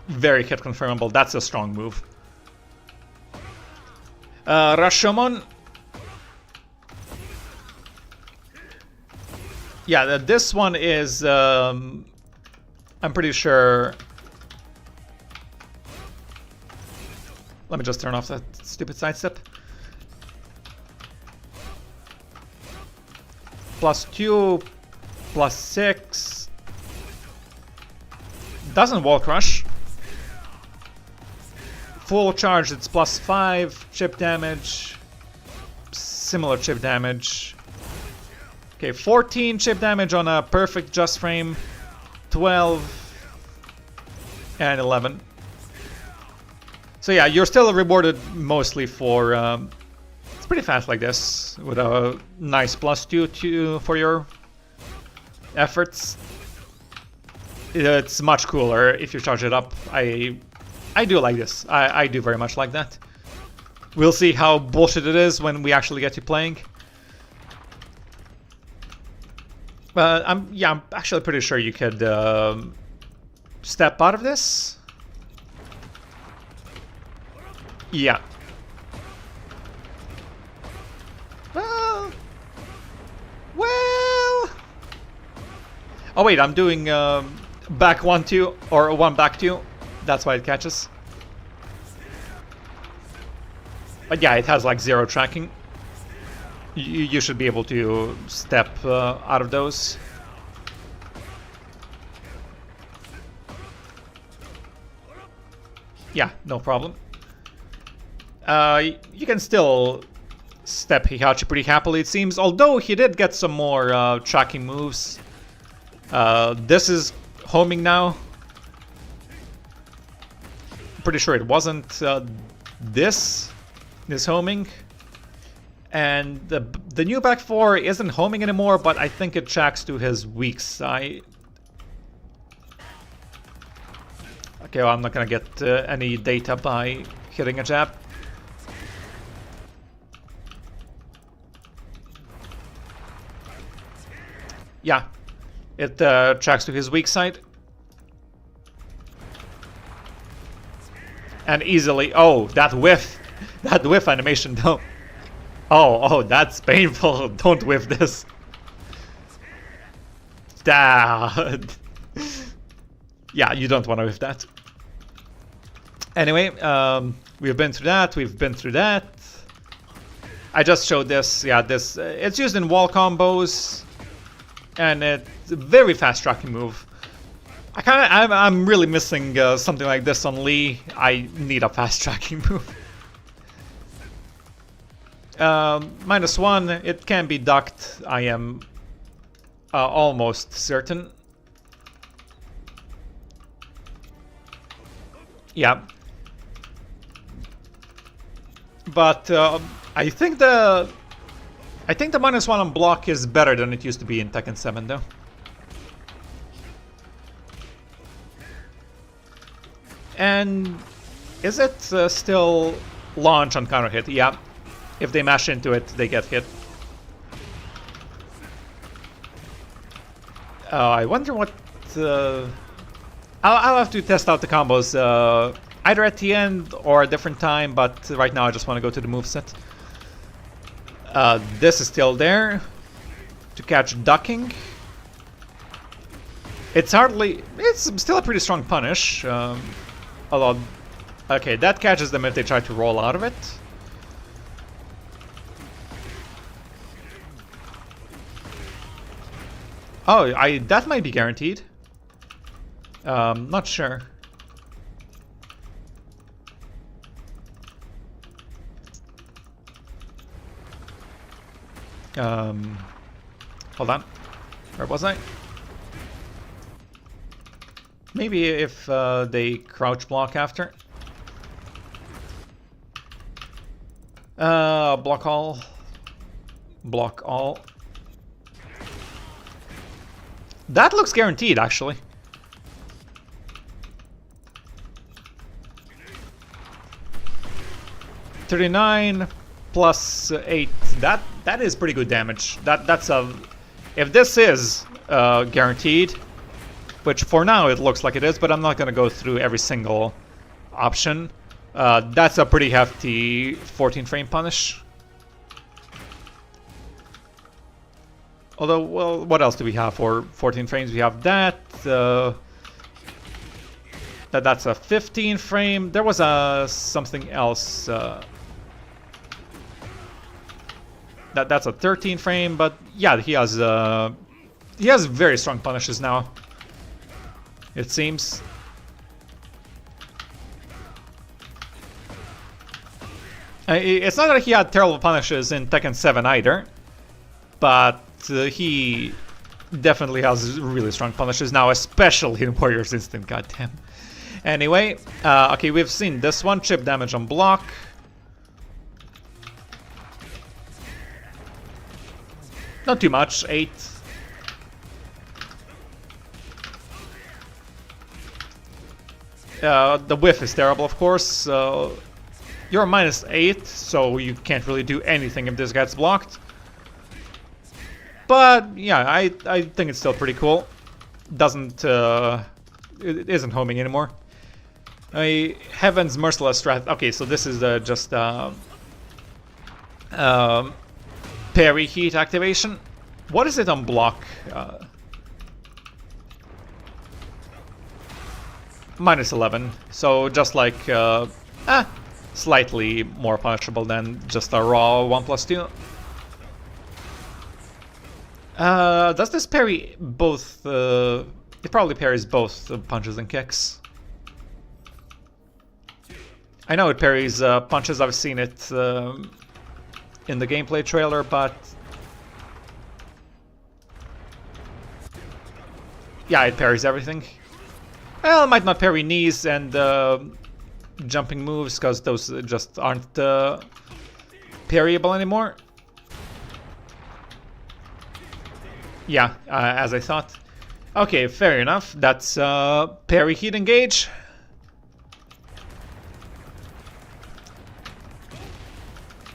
Very hit confirmable. That's a strong move. Rashomon. Yeah, this one is, I'm pretty sure... Let me just turn off that stupid sidestep. +2, +6. Doesn't wall crush. Full charge, it's +5 chip damage. Similar chip damage. Okay, 14 chip damage on a perfect just frame. 12 and 11. So yeah, you're still rewarded mostly for... it's pretty fast like this, with a nice +2 for your efforts. It's much cooler if you charge it up. I do like this. I do very much like that. We'll see how bullshit it is when we actually get to playing. But I'm actually pretty sure you could step out of this. Yeah. Well. Oh wait, I'm doing back 1-2 or 1 back 2. That's why it catches. But yeah, it has like 0 tracking. You should be able to step out of those. Yeah, no problem. You can still step Heihachi pretty happily, it seems. Although he did get some more tracking moves. This is homing now. Pretty sure it wasn't this is homing. And the new back 4 isn't homing anymore, but I think it tracks to his weak side. Okay, well, I'm not gonna get any data by hitting a jab. Yeah, it tracks to his weak side. And easily... Oh, that whiff! That whiff animation, though. Oh, that's painful. Don't whiff this. Dad. Yeah, you don't want to whiff that. Anyway, we've been through that. We've been through that. I just showed this. Yeah, this. It's used in wall combos. And it's a very fast tracking move. I'm really missing something like this on Lee. I need a fast tracking move. -1, it can be ducked. I am almost certain. Yeah. But I think the -1 on block is better than it used to be in Tekken 7, though. And is it still launch on counter hit? Yeah. If they mash into it, they get hit. I wonder what... I'll have to test out the combos either at the end or a different time, but right now I just want to go to the moveset. This is still there to catch ducking. It's still a pretty strong punish. Although, okay, that catches them if they try to roll out of it. Oh, that might be guaranteed. Not sure. Hold on. Where was I? Maybe if they crouch block after. Block all. Block all. That looks guaranteed, actually. 39 plus 8. That is pretty good damage. That's a... If this is guaranteed, which for now it looks like it is, but I'm not going to go through every single option. That's a pretty hefty 14 frame punish. Although, well, what else do we have for 14 frames? We have that. That's a 15 frame. There was something else. That's a 13 frame, but yeah, he has very strong punishes now, it seems. It's not that he had terrible punishes in Tekken 7 either, but he definitely has really strong punishes now, especially in Warrior's Instinct, goddamn. Anyway, okay, we've seen this one, chip damage on block. Not too much, 8. The whiff is terrible, of course. You're minus 8, so you can't really do anything if this gets blocked. But yeah, I think it's still pretty cool. Doesn't it isn't homing anymore. Heaven's Merciless Strat. Okay, so this is just parry heat activation. What is it on block? Minus 11. So just like slightly more punishable than just a raw 1+2. Does this parry both? It probably parries both punches and kicks. I know it parries punches. I've seen it in the gameplay trailer, but yeah, it parries everything. Well, it might not parry knees and jumping moves, because those just aren't parryable anymore. Yeah, as I thought. Okay, fair enough. That's parry heat engage.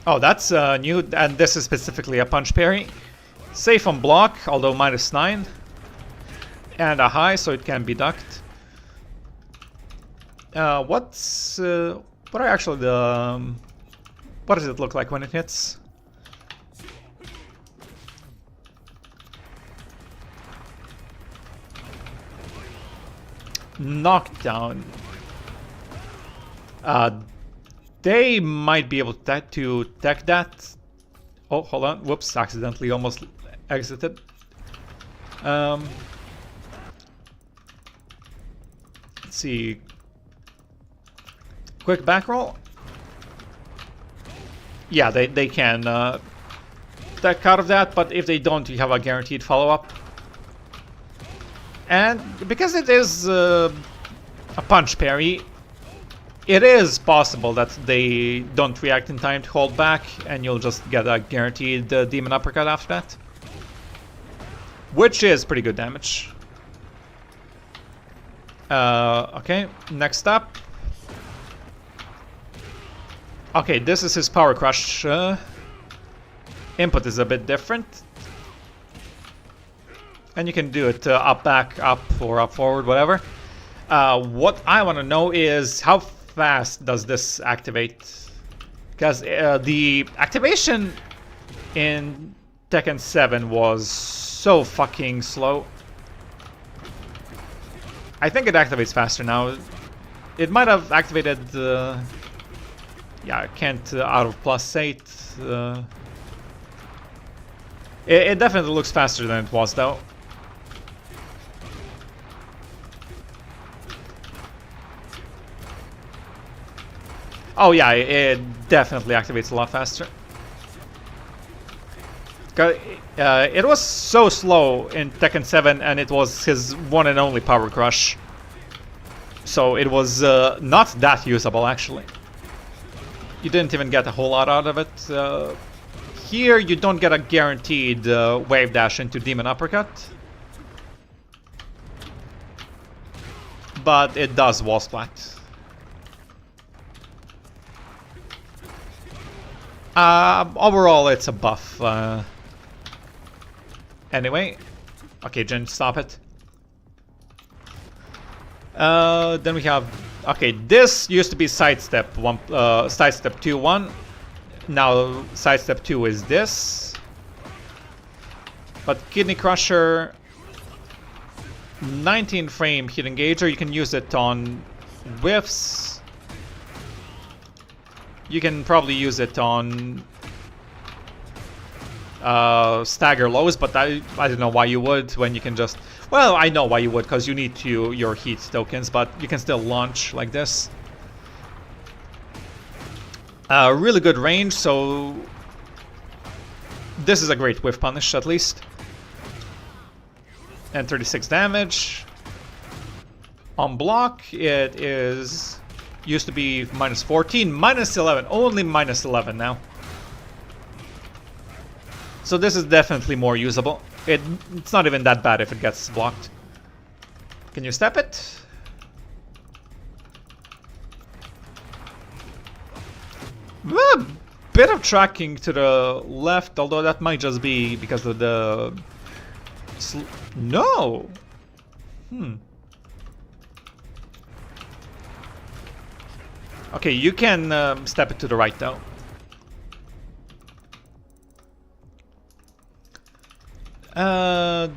Oh, that's new, and this is specifically a punch parry. Safe on block, although minus 9. And a high, so it can be ducked. What are actually the... what does it look like when it hits? Knockdown. They might be able to tech that. Oh, hold on. Whoops, accidentally almost exited. Let's see. Quick back roll. Yeah, they can tech out of that, but if they don't, you have a guaranteed follow-up. And because it is a punch parry, it is possible that they don't react in time to hold back, and you'll just get a guaranteed demon uppercut after that. Which is pretty good damage. Okay, next up. Okay, this is his power crush. Input is a bit different. And you can do it up, back, up, or up, forward, whatever. What I want to know is how fast does this activate? Because the activation in Tekken 7 was so fucking slow. I think it activates faster now. It might have activated... yeah, I can't out of +8. It definitely looks faster than it was, though. Oh yeah, it definitely activates a lot faster. It was so slow in Tekken 7, and it was his one and only power crush. So it was not that usable, actually. You didn't even get a whole lot out of it. Here you don't get a guaranteed wave dash into Demon Uppercut. But it does wall splat. Overall, it's a buff. Anyway. Okay, Jin, stop it. Then we have... Okay, this used to be sidestep 1, sidestep 2-1. Now sidestep 2 is this. But Kidney Crusher... 19 frame Heat Engager, you can use it on whiffs. You can probably use it on stagger lows, but I don't know why you would when you can just... Well, I know why you would, because you need your heat tokens, but you can still launch like this. Really good range, so this is a great whiff punish at least. And 36 damage. On block, it is... Used to be minus 14, minus 11, only minus 11 now. So this is definitely more usable. It's not even that bad if it gets blocked. Can you step it? A bit of tracking to the left, although that might just be because of the... No! Okay, you can step it to the right though. Hold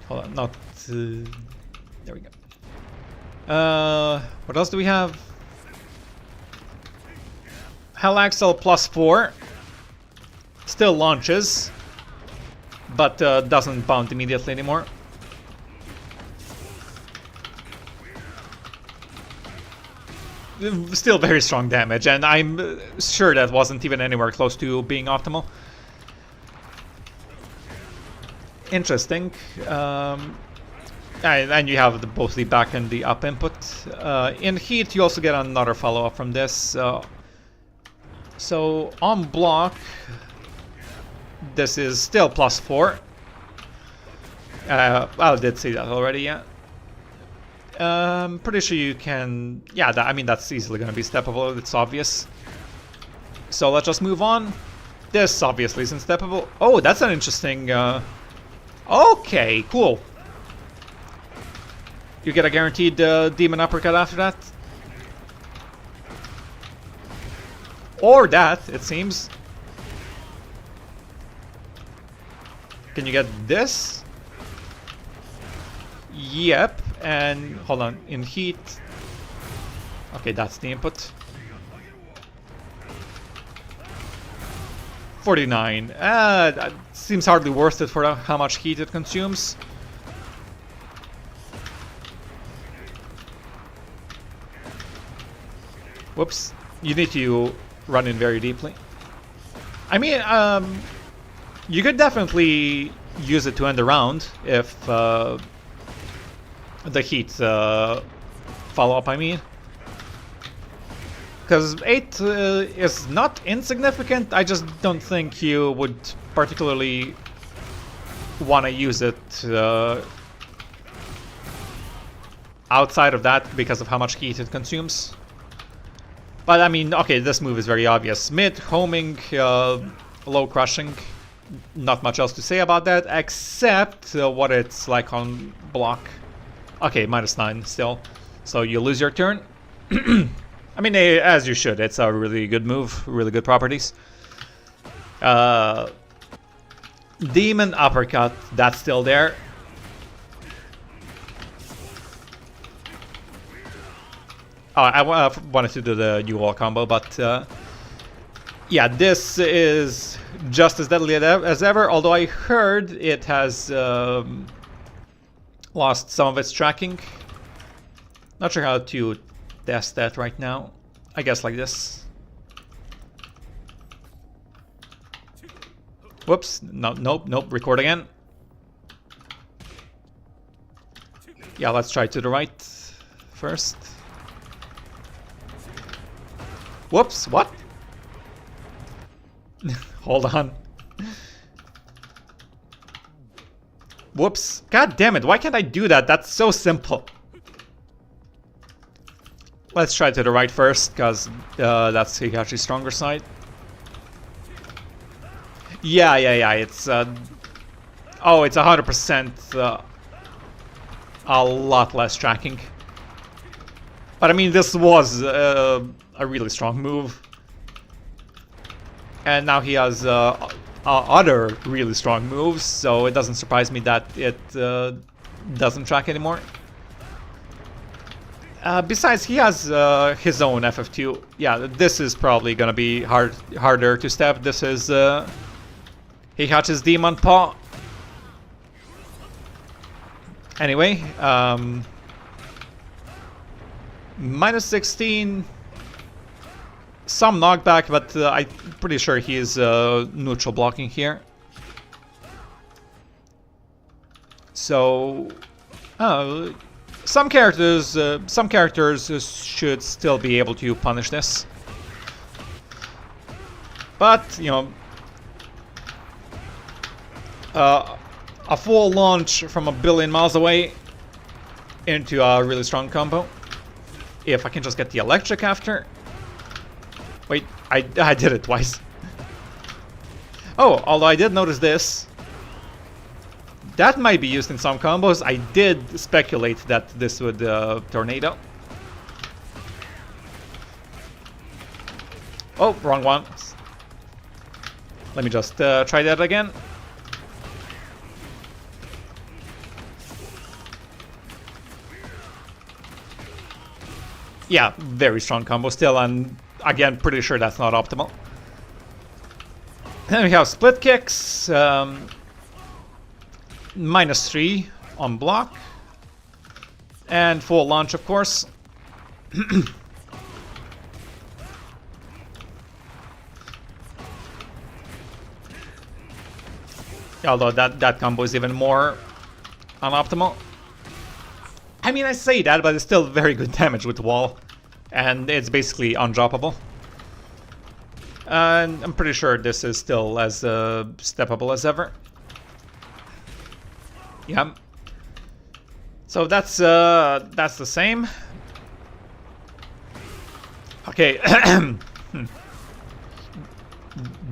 on, not... there we go. What else do we have? Hell Axle +4. Still launches. But doesn't bounce immediately anymore. Still very strong damage, and I'm sure that wasn't even anywhere close to being optimal. Interesting. And you have both the back and the up input. In heat, you also get another follow-up from this. So on block, this is still +4. I did see that already, yeah. Pretty sure you can... Yeah, I mean, that's easily going to be steppable, it's obvious. So let's just move on. This obviously isn't steppable. Oh, that's an interesting... Okay, cool. You get a guaranteed demon uppercut after that. Or that, it seems. Can you get this? Yep, and hold on, in heat. Okay, that's the input. 49. That seems hardly worth it for how much heat it consumes. Whoops. You need to run in very deeply. I mean, you could definitely use it to end the round if the heat follow-up, I mean. Because 8 is not insignificant, I just don't think you would particularly want to use it outside of that because of how much heat it consumes. But I mean, okay, this move is very obvious. Mid, homing, low crushing. Not much else to say about that, except what it's like on block. Okay, -9 still. So you lose your turn. I mean, as you should. It's a really good move, really good properties. Demon uppercut, that's still there. Oh, I wanted to do the U-wall combo, but yeah, this is just as deadly as ever, although I heard it has lost some of its tracking. Not sure how to test that right now. I guess like this. Whoops. No, nope. Record again. Yeah, let's try to the right first. Whoops, what? Hold on. Whoops. God damn it, why can't I do that? That's so simple. Let's try to the right first, because that's Heihachi's stronger side. Yeah, it's oh, it's 100% a lot less tracking. But I mean, this was a really strong move. And now he has other really strong moves, so it doesn't surprise me that it doesn't track anymore. Besides, he has his own FF2. Yeah, this is probably gonna be harder to step. This is Heihachi's Demon Paw. Anyway, minus 16. Some knockback, but I'm pretty sure he is neutral blocking here. So, some characters should still be able to punish this. But you know, a full launch from a billion miles away into a really strong combo. If I can just get the electric after. Wait, I did it twice. Oh, although I did notice this. That might be used in some combos. I did speculate that this would tornado. Oh, wrong one. Let me just try that again. Yeah, very strong combo still, and again, pretty sure that's not optimal. Then we have split kicks, minus 3 on block, and full launch, of course. Although that combo is even more unoptimal. I mean, I say that, but it's still very good damage with the wall. And it's basically undroppable. And I'm pretty sure this is still as steppable as ever. Yeah. So that's the same. Okay.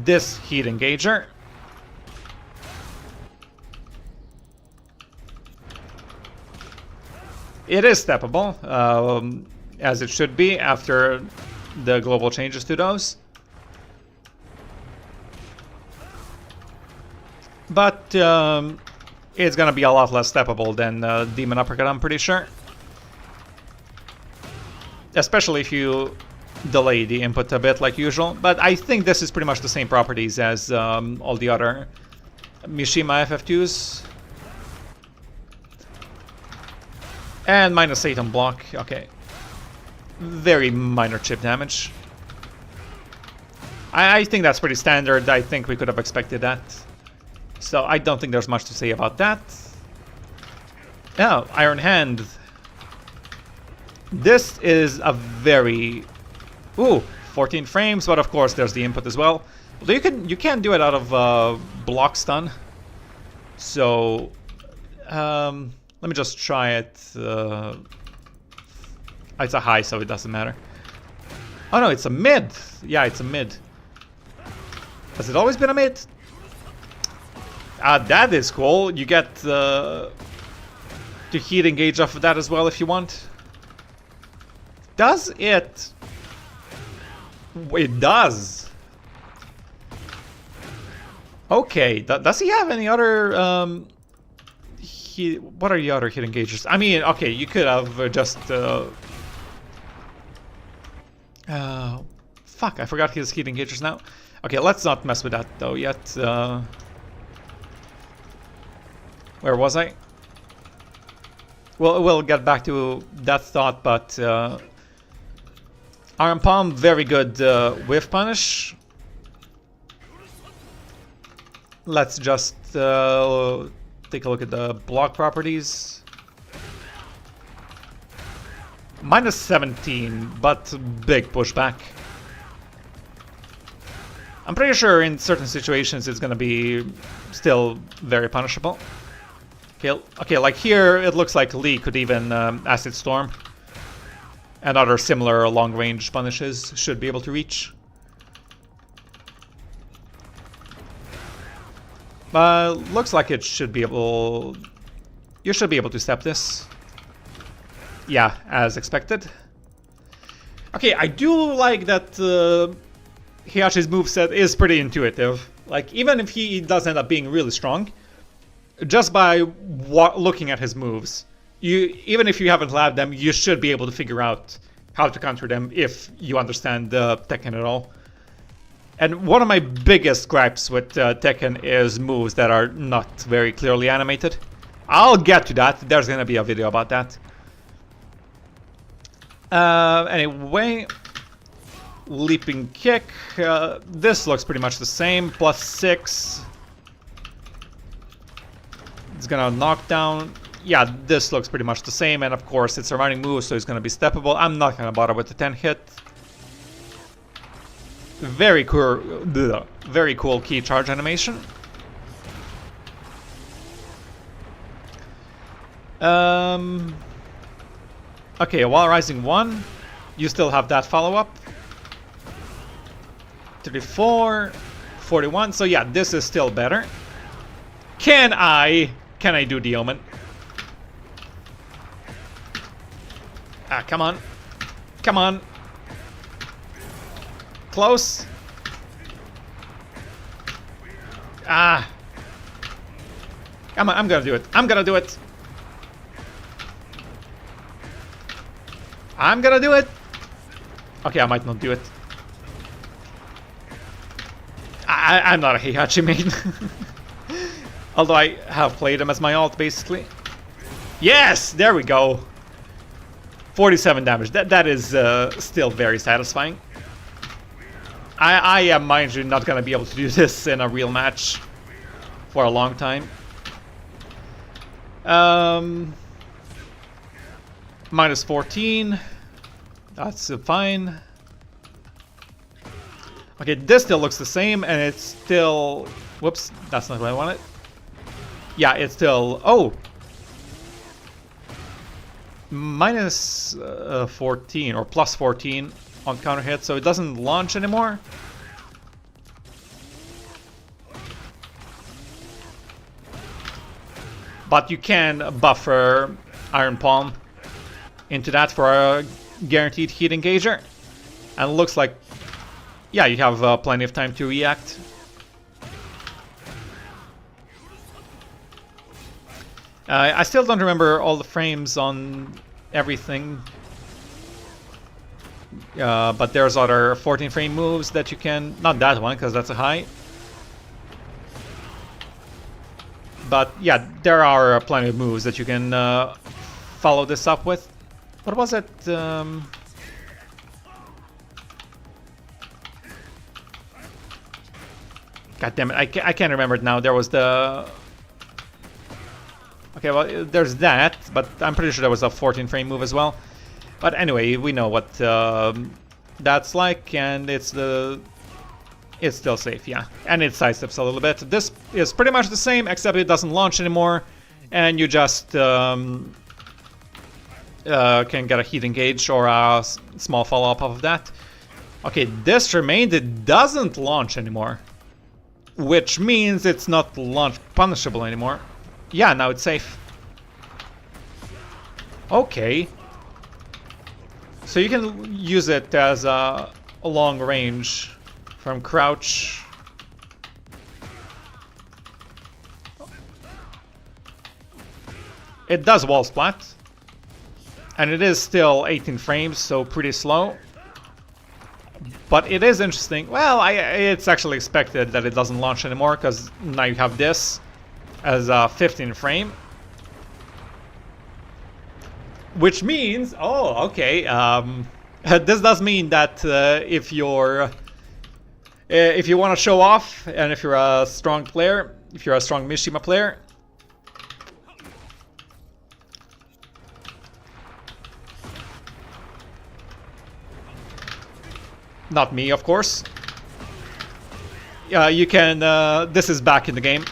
This heat engager. It is steppable, as it should be after the global changes to those. But it's gonna be a lot less steppable than Demon Uppercut, I'm pretty sure. Especially if you delay the input a bit like usual. But I think this is pretty much the same properties as all the other Mishima FF2s. And minus 8 on block, okay. Very minor chip damage. I think that's pretty standard. I think we could have expected that. So I don't think there's much to say about that. Oh, Iron Hand. This is a very... Ooh, 14 frames, but of course there's the input as well. Although you can do it out of block stun. So... let me just try it. It's a high, so it doesn't matter. Oh no, it's a mid. Yeah, it's a mid. Has it always been a mid? That is cool. You get to heat engage off of that as well if you want. Does it? It does. Okay. Does he have any other? What are the other hit engagers? I mean, okay, you could have just... fuck, I forgot his heat engagers now. Okay, let's not mess with that though yet. Where was I? Well, we'll get back to that thought, but... Iron Palm, very good whiff punish. Let's just... take a look at the block properties. Minus 17, but big pushback. I'm pretty sure in certain situations it's gonna be still very punishable. Okay, like here it looks like Lee could even Acid Storm. And other similar long-range punishes should be able to reach. Looks like it should be able... You should be able to step this. Yeah, as expected. Okay, I do like that Heihachi's moveset is pretty intuitive. Like, even if he does end up being really strong, just by looking at his moves, even if you haven't labbed them, you should be able to figure out how to counter them if you understand Tekken at all. And one of my biggest gripes with Tekken is moves that are not very clearly animated. I'll get to that. There's gonna be a video about that. Anyway, leaping kick. This looks pretty much the same. +6. It's gonna knock down. Yeah, this looks pretty much the same. And of course, it's a running move, so it's gonna be steppable. I'm not gonna bother with the 10 hit. Very cool key charge animation. Okay, while rising 1, you still have that follow-up. 34, 41. So yeah, this is still better. Can I do the Omen? Ah, come on. Come on. Close. Ah. Come on, I'm gonna do it. I'm gonna do it. I'm gonna do it. Okay, I might not do it. I'm not a Heihachi main. Although I have played him as my ult, basically. Yes! There we go. 47 damage. That is still very satisfying. I am, mind you, not gonna be able to do this in a real match for a long time. -14. That's fine. Okay, this still looks the same, and it's still... Whoops, that's not what I wanted. Yeah, it's still... Oh! -14 or +14 on counter hit, so it doesn't launch anymore. But you can buffer Iron Palm into that for a guaranteed heat engager. And it looks like, yeah, you have plenty of time to react. I still don't remember all the frames on everything. But there's other 14 frame moves that you can... Not that one, because that's a high. But yeah, there are plenty of moves that you can follow this up with. What was it? God damn it, I can't remember it now. There was the... Okay, well, there's that, but I'm pretty sure there was a 14 frame move as well. But anyway, we know what that's like, and it's still safe, yeah. And it sidesteps a little bit. This is pretty much the same, except it doesn't launch anymore, and you just can get a heat engage or a small follow-up of that. Okay, this remained, it doesn't launch anymore, which means it's not launch punishable anymore. Yeah, now it's safe. Okay. So you can use it as a long range from crouch. It does wall splat. And it is still 18 frames, so pretty slow. But it is interesting. Well, it's actually expected that it doesn't launch anymore, because now you have this as a 15 frame. Which means, oh, okay, this does mean that if you want to show off, and if you're a strong player, if you're a strong Mishima player, not me, of course, you can, this is back in the game.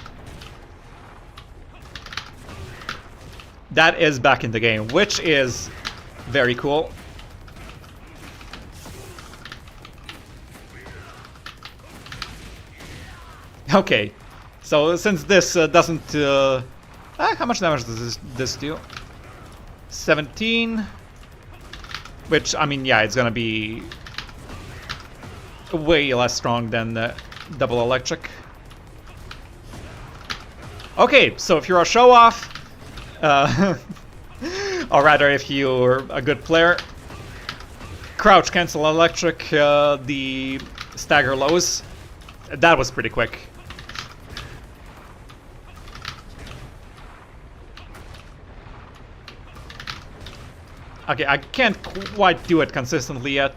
That is back in the game, which is very cool. Okay, So since this doesn't... how much damage does this do? 17. Which, I mean, yeah, it's gonna be way less strong than double electric. Okay, so if you're a show-off, or rather if you're a good player, crouch cancel electric the stagger lows. That was pretty quick. Okay, I can't quite do it consistently yet.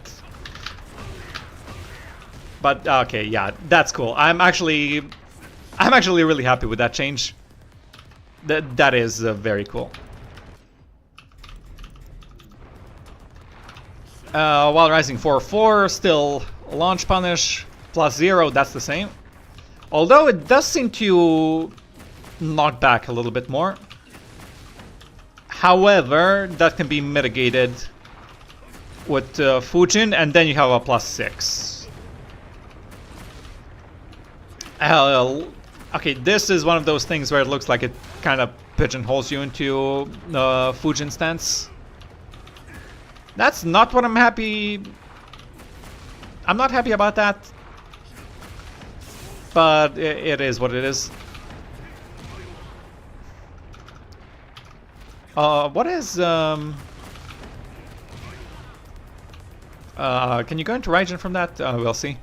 But okay, yeah, that's cool. I'm actually really happy with that change. That is very cool. While rising 4/4, still launch punish +0. That's the same. Although it does seem to knock back a little bit more. However, that can be mitigated with Fujin, and then you have a +6. Okay, this is one of those things where it looks like it kind of pigeonholes you into Fujin stance. That's not what I'm happy... I'm not happy about that. But it is what it is. What is, can you go into Raijin from that? We'll see.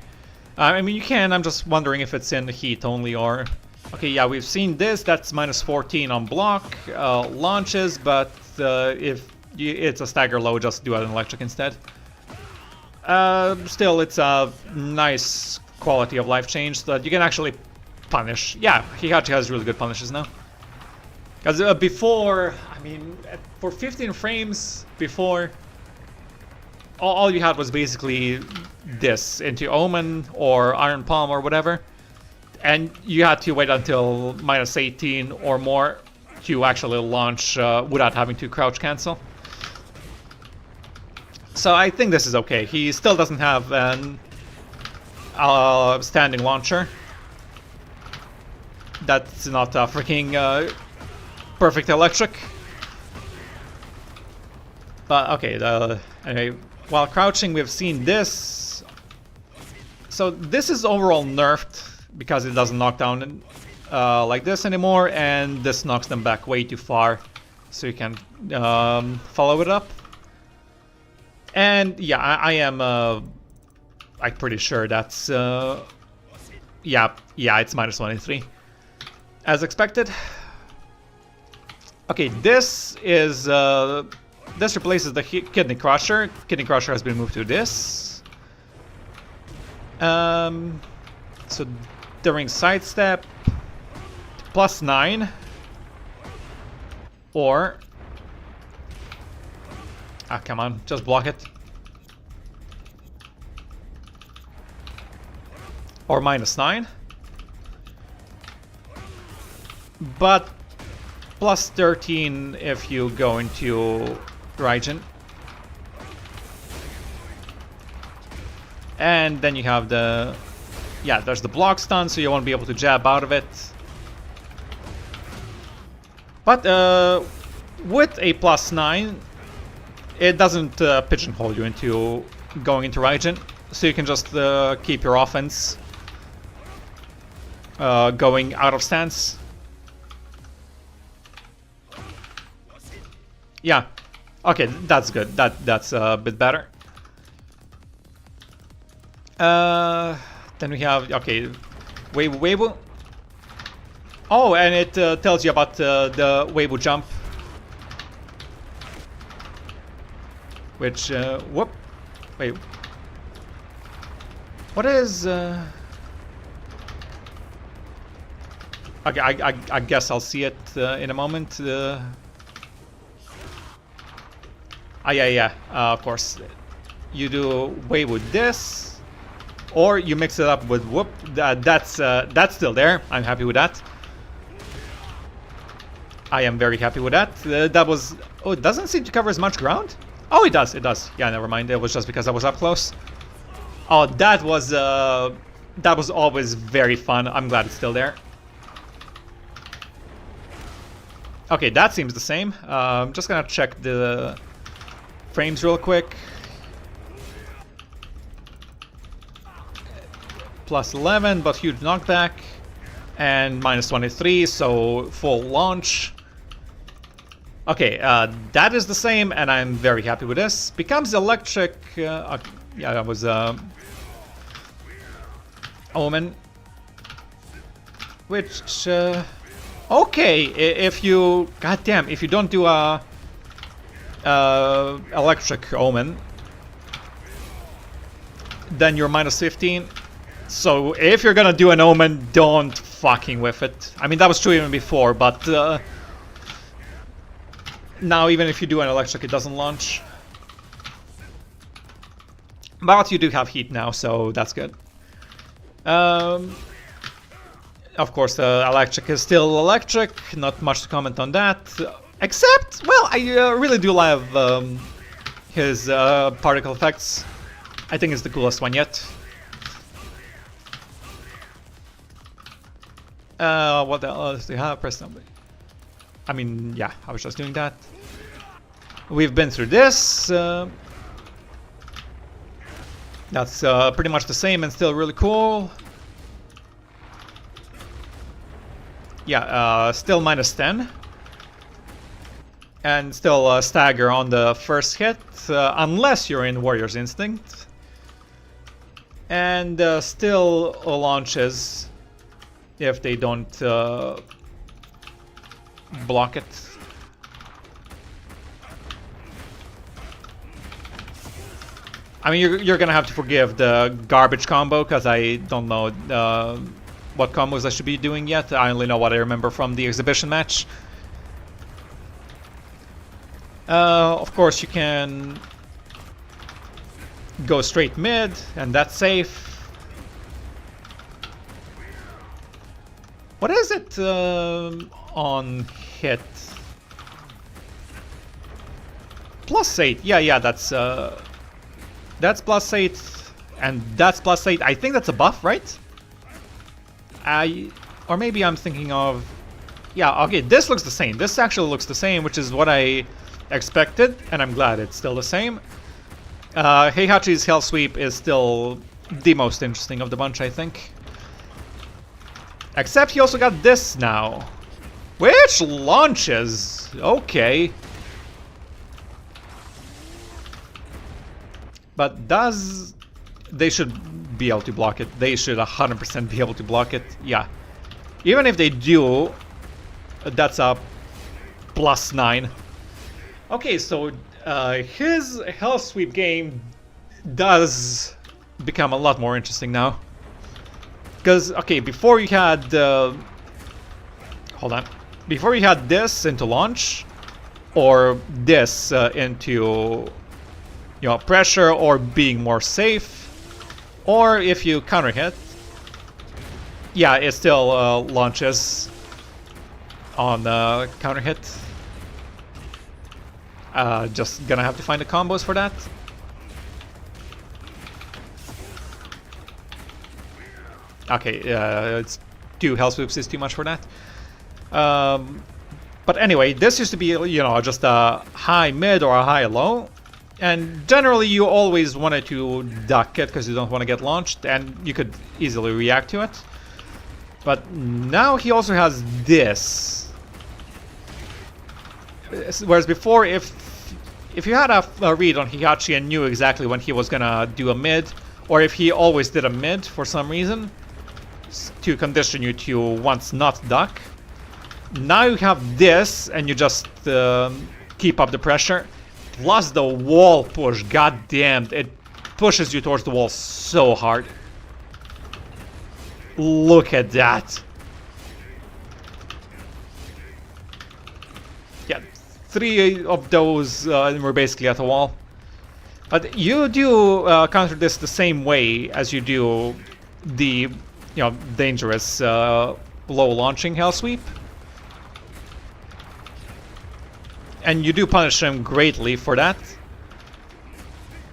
I mean, you can, I'm just wondering if it's in heat only or... Okay, yeah, we've seen this, that's -14 on block, launches, but if it's a stagger low, just do an electric instead. Still, it's a nice quality of life change that you can actually punish. Yeah, Heihachi has really good punishes now. Because before, I mean, for 15 frames before, all you had was basically this into Omen or Iron Palm or whatever. And you had to wait until -18 or more to actually launch without having to crouch cancel. So I think this is okay. He still doesn't have an standing launcher. That's not a freaking perfect electric. But okay, anyway, while crouching we've seen this. So this is overall nerfed because it doesn't knock down like this anymore, and this knocks them back way too far. So you can follow it up. And yeah, I am I'm pretty sure that's yeah, it's -23 as expected. Okay, this is this replaces the Kidney Crusher. Kidney Crusher has been moved to this. So during sidestep, +9, or come on, just block it. Or -9. But +13 if you go into Raijin. And then you have the... Yeah, there's the block stun, so you won't be able to jab out of it. But with a +9, it doesn't pigeonhole you into going into Raijin. So you can just keep your offense going out of stance. Yeah. Okay, that's good. That's a bit better. Then we have, okay, Weibo. Oh, and it tells you about the Weibo jump. Which, whoop. Wait. What is, Okay, I guess I'll see it in a moment. Yeah, of course. You do way with this, or you mix it up with whoop. That's still there. I'm happy with that. I am very happy with that. That was... Oh, it doesn't seem to cover as much ground? Oh, it does, it does. Yeah, never mind. It was just because I was up close. Oh, that was always very fun. I'm glad it's still there. Okay, that seems the same. I'm just gonna check the frames real quick. Plus 11, but huge knockback. And minus 23, so full launch. Okay, that is the same, and I'm very happy with this. Becomes electric. Yeah, that was Omen. Which, okay, if you, goddamn, if you don't do a electric Omen, then you're minus 15. So if you're gonna do an Omen, don't fucking with it. I mean, that was true even before, but now even if you do an electric, it doesn't launch. But you do have heat now, so that's good. Of course, the electric is still electric. Not much to comment on that. Except, well, I really do love his particle effects. I think it's the coolest one yet. What else do you have? Press number. I mean, yeah, I was just doing that. We've been through this. That's pretty much the same and still really cool. Yeah, still minus 10. And still stagger on the first hit, unless you're in Warrior's Instinct. And still launches if they don't block it. I mean, you're gonna have to forgive the garbage combo, because I don't know what combos I should be doing yet. I only know what I remember from the exhibition match. Of course, you can go straight mid, and that's safe. What is it on hit? +8. Yeah, that's +8, and that's +8. I think that's a buff, right? Or maybe I'm thinking of. Yeah, okay. This looks the same. This actually looks the same, which is what I expected, and I'm glad it's still the same. Heihachi's Hell Sweep is still the most interesting of the bunch, I think. Except he also got this now, which launches. Okay. But they should be able to block it. They should 100% be able to block it. Yeah. Even if they do, that's a +9. Okay, so his Hell Sweep game does become a lot more interesting now. Because, okay, before you had... hold on. Before you had this into launch, or this into... you know, pressure or being more safe, or if you counter hit, yeah, it still launches on counter hit. Just gonna have to find the combos for that. Okay, it's 2 Hell Swoops is too much for that. But anyway, this used to be, you know, just a high mid or a high low. And generally you always wanted to duck it because you don't want to get launched, and you could easily react to it. But now he also has this. Whereas before, if you had a read on Heihachi and knew exactly when he was gonna do a mid, or if he always did a mid for some reason, to condition you to once not duck, now you have this and you just keep up the pressure. Plus the wall push, goddamn, it pushes you towards the wall so hard. Look at that. Yeah, 3 of those were basically at the wall. But you do counter this the same way as you do the, you know, dangerous low launching Hell Sweep. And you do punish them greatly for that.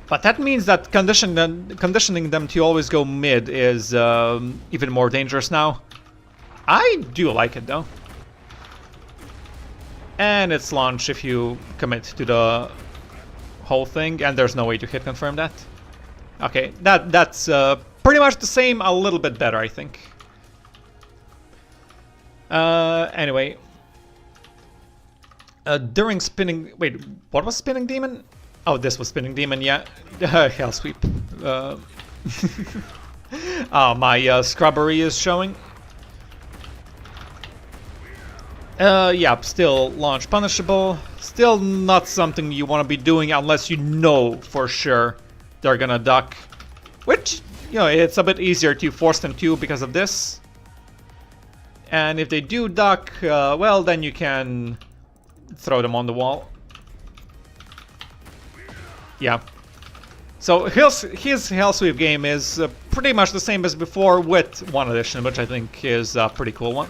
But that means that conditioning them to always go mid is even more dangerous now. I do like it though. And it's launch if you commit to the whole thing, and there's no way to hit confirm that. Okay, that's pretty much the same, a little bit better, I think. Anyway. During spinning... Wait, what was spinning demon? Oh, this was spinning demon, yeah. Hell sweep. Oh, my scrubbery is showing. Yeah, still launch punishable. Still not something you want to be doing unless you know for sure they're gonna duck. Which, you know, it's a bit easier to force them to because of this. And if they do duck, well, then you can throw them on the wall. Yeah. So his Hell Sweep game is pretty much the same as before with one addition, which I think is a pretty cool one.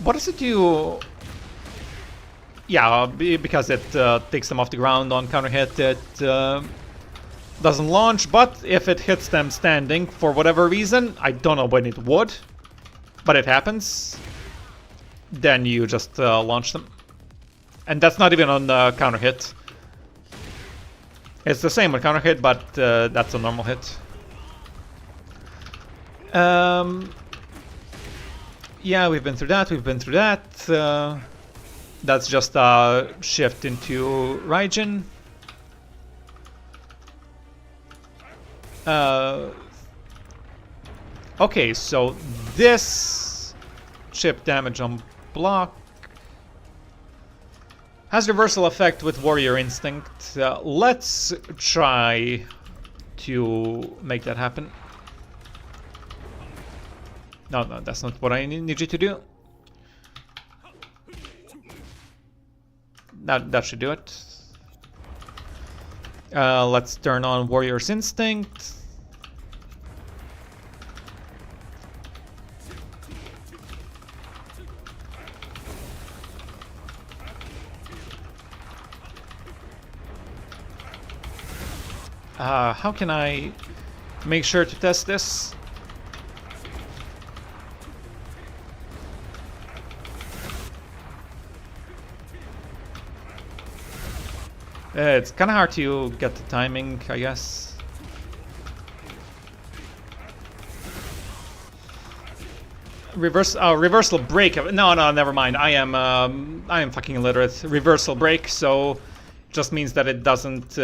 What does it do? Yeah, because it takes them off the ground on counter hit, it doesn't launch, but if it hits them standing for whatever reason, I don't know when it would, but it happens, then you just launch them. And that's not even on counter hit. It's the same with counter hit, but that's a normal hit. Yeah, we've been through that, that's just a shift into Raijin. Okay, so this chip damage on block has reversal effect with Warrior Instinct. Let's try to make that happen. No, that's not what I need you to do. That should do it. Let's turn on Warrior's Instinct. How can I make sure to test this? It's kind of hard to get the timing, I guess. Reversal break. No, never mind. I am fucking illiterate. Reversal break, so just means that it doesn't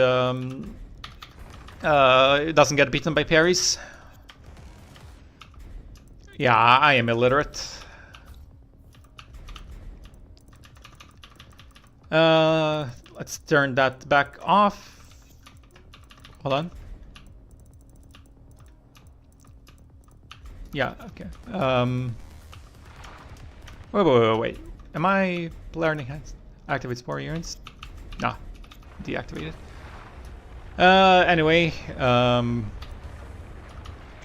get beaten by parries. Yeah, I am illiterate. Let's turn that back off. Hold on. Yeah, okay. Wait. Am I learning how to activate Spore Urines? Nah, deactivated. Anyway,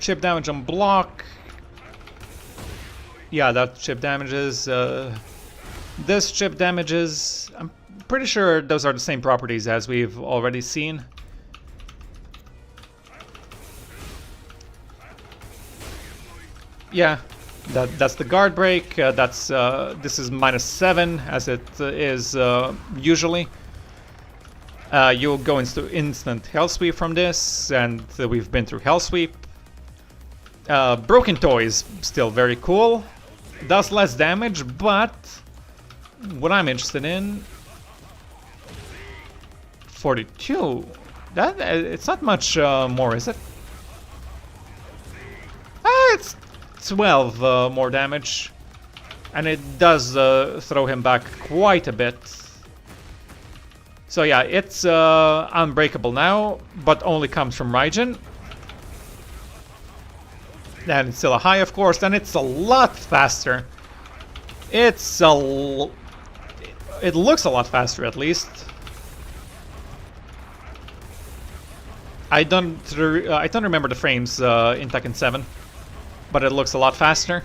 chip damage on block. Yeah, that chip damages. This chip damages. I'm pretty sure those are the same properties as we've already seen. Yeah, that's the guard break. This is -7 as it is usually. You'll go into instant Hell Sweep from this, and we've been through Hell Sweep. Broken Toys, still very cool. Does less damage, but what I'm interested in... 42. It's not much more, is it? It's 12 more damage. And it does throw him back quite a bit. So yeah, it's unbreakable now, but only comes from Raijin. And it's still a high, of course, and it's a lot faster. It looks a lot faster, at least. I don't remember the frames in Tekken 7, but it looks a lot faster.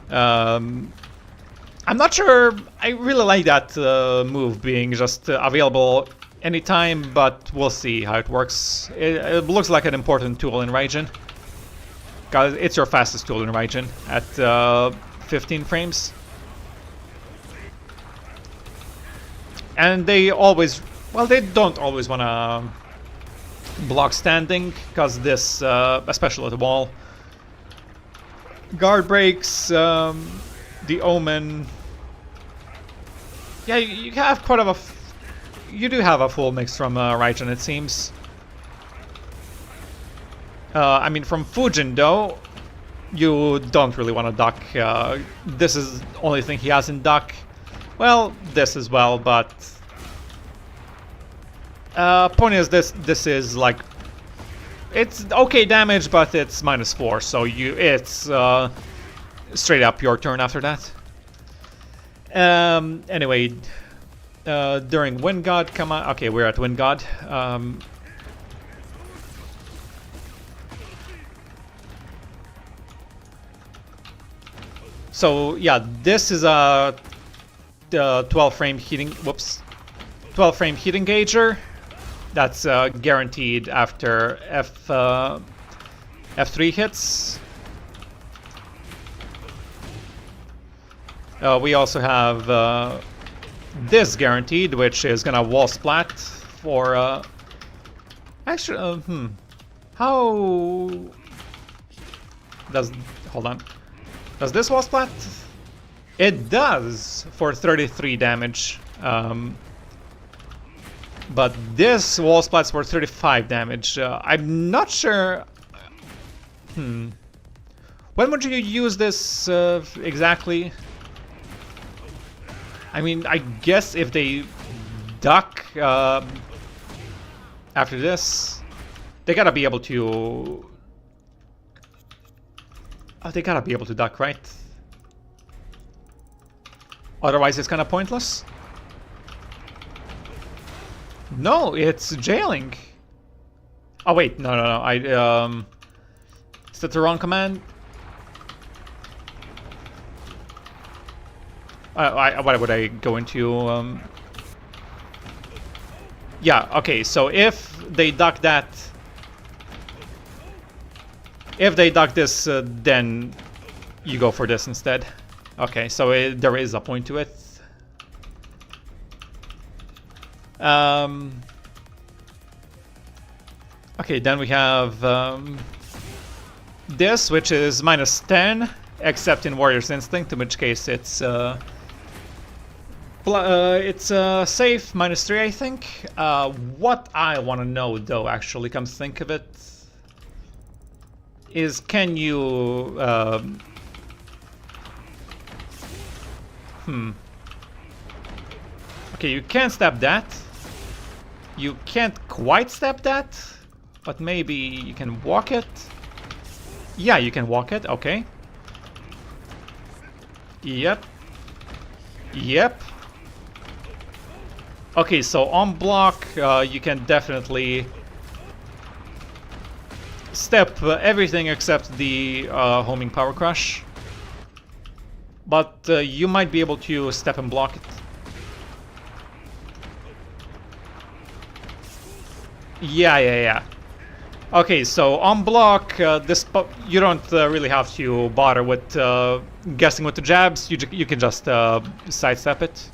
I'm not sure. I really like that move being just available anytime, but we'll see how it works. It looks like an important tool in Raijin, because it's your fastest tool in Raijin at 15 frames. And they always, well, they don't always want to block standing, because this, especially at the wall. Guard breaks, the Omen. Yeah, you have quite of a, you do have a full mix from Raijin, it seems. I mean, from Fujin though, you don't really want to duck. This is the only thing he has in duck. Well, this as well, but point is, this is like, it's okay damage, but it's -4, so it's straight up your turn after that. Anyway, during Wind God, come on. Okay, we're at Wind God. So yeah, this is a 12 frame heating. Whoops, 12 frame heat engager. That's guaranteed after F3 hits. We also have this guaranteed, which is gonna wall splat for actually, how does, hold on, does this wall splat? It does for 33 damage. But this wall splats for 35 damage. I'm not sure. When would you use this exactly? I mean, I guess if they duck after this, they gotta be able to. Oh, they gotta be able to duck, right? Otherwise, it's kind of pointless. No, it's jailing. Oh wait, no. Is that the wrong command? Why would I go into? Yeah, okay. So if they duck that, if they duck this, then you go for this instead. Okay, so there is a point to it. Okay, then we have this, which is -10, except in Warrior's Instinct, in which case it's safe, -3, I think. What I want to know, though, actually, come to think of it, is can you okay, you can't stab that. You can't quite stab that, but maybe you can walk it. Yeah, you can walk it, okay. Yep. Okay, so on block, you can definitely step everything except the homing power crush. But you might be able to step and block it. Yeah. Okay, so on block, you don't really have to bother with guessing with the jabs. You can just sidestep it.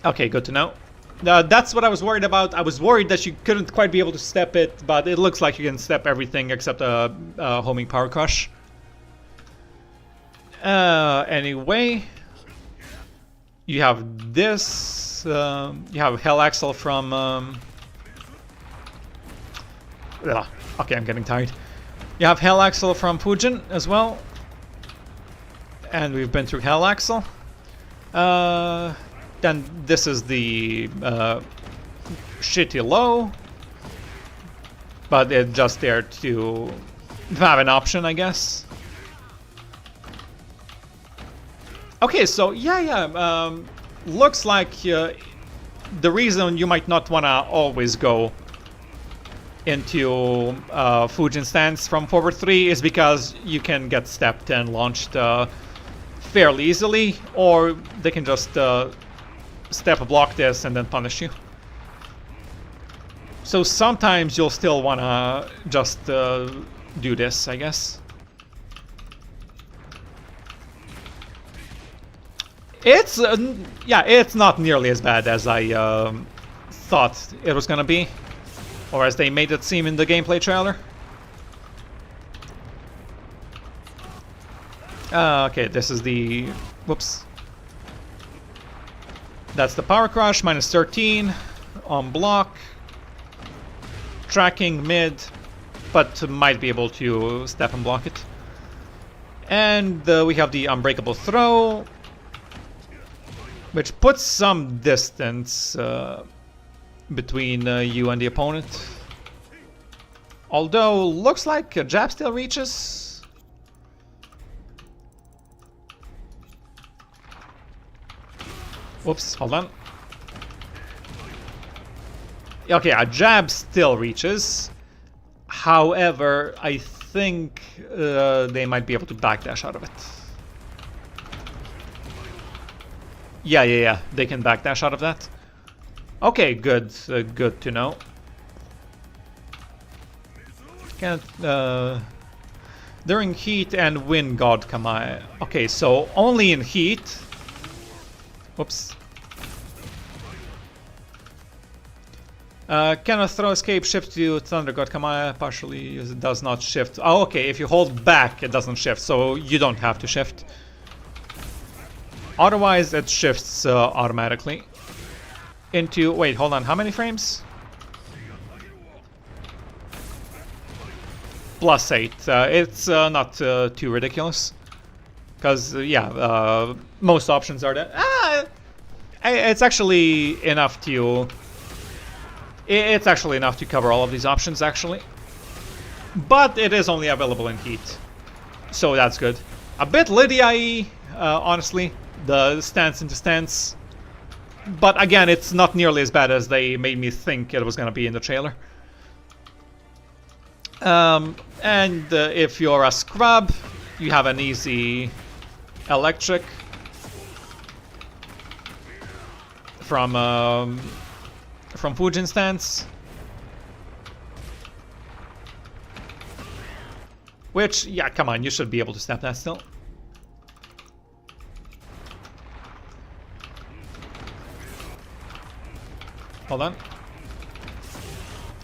Okay, good to know. That's what I was worried about. I was worried that you couldn't quite be able to step it, but it looks like you can step everything except homing power crush. Anyway, you have this. You have Hell Axle from. Okay, I'm getting tired. You have Hell Axle from Fujin as well, and we've been through Hell Axle. Then this is the shitty low, but it's just there to have an option, I guess. Okay, so yeah. Looks like the reason you might not want to always go into Fujin stance from forward 3 is because you can get stepped and launched fairly easily, or they can just step block this and then punish you. So sometimes you'll still want to just do this, I guess. It's, yeah, it's not nearly as bad as I thought it was gonna be. Or as they made it seem in the gameplay trailer. Okay, this is the... Whoops. That's the power crush, minus 13 on block. Tracking mid, but might be able to step and block it. And we have the unbreakable throw, which puts some distance between you and the opponent. Although, looks like a jab still reaches. Whoops, hold on. Okay, a jab still reaches. However, I think they might be able to backdash out of it. Yeah, they can backdash out of that. Okay, good, good to know. Can't, during heat and wind god Kamae. Okay, so only in heat. Whoops. Cannot throw escape shift to Thunder God Kamae, partially it does not shift. Oh, okay, if you hold back it doesn't shift, so you don't have to shift. Otherwise it shifts automatically. Into, wait, hold on, how many frames? +8, it's not too ridiculous. Because, yeah, most options are there. It's actually enough to... It's actually enough to cover all of these options, actually. But it is only available in heat. So that's good. A bit Lydia-y, honestly. The stance into stance. But again, it's not nearly as bad as they made me think it was going to be in the trailer. And if you're a scrub, you have an easy electric from Fujin stance. Which, yeah, come on, you should be able to snap that still. Hold on.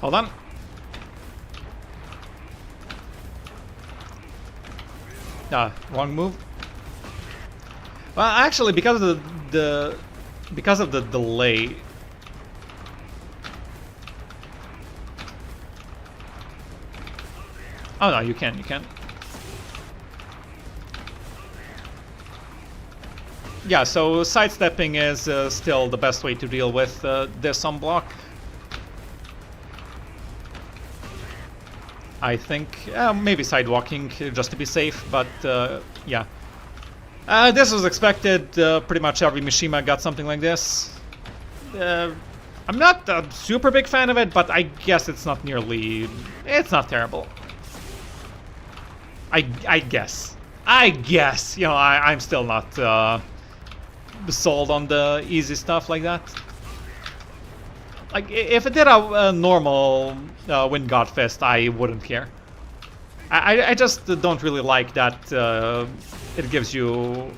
Hold on. Wrong move. Well, actually, because of the delay. Oh no, you can. Yeah, so sidestepping is still the best way to deal with this on block. I think maybe sidewalking just to be safe, but yeah. This was expected. Pretty much every Mishima got something like this. I'm not a super big fan of it, but I guess it's not nearly... It's not terrible. I guess. You know, I'm still not sold on the easy stuff like that. Like, if it did a normal Wind God Fist, I wouldn't care. I just don't really like that it gives you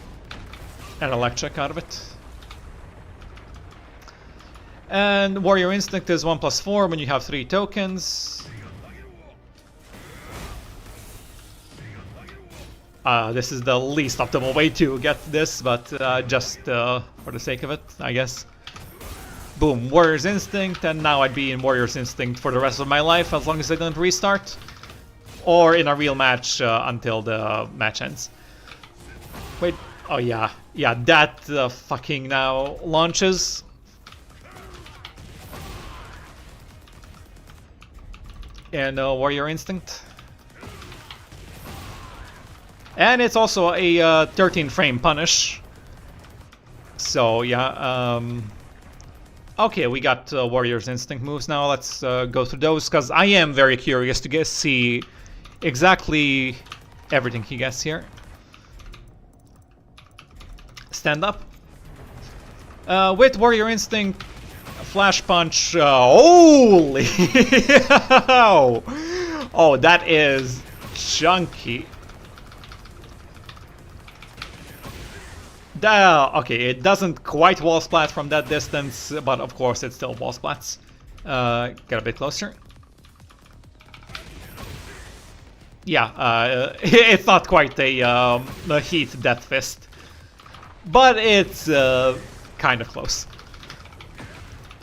an electric out of it. And Warrior Instinct is 1+4 when you have 3 tokens. This is the least optimal way to get this, but just for the sake of it, I guess. Boom, Warrior's Instinct, and now I'd be in Warrior's Instinct for the rest of my life as long as I don't restart. Or in a real match until the match ends. Wait, oh yeah, that fucking now launches. And Warrior Instinct. And it's also a 13 frame punish. So yeah, okay, we got Warrior's Instinct moves now. Let's go through those, because I am very curious to see exactly everything he gets here. Stand up. With Warrior Instinct, Flash Punch, holy! Oh, that is chunky. Okay, it doesn't quite wall splat from that distance, but of course it still wall splats. Get a bit closer. Yeah, it's not quite a Heat Death Fist, but it's kind of close.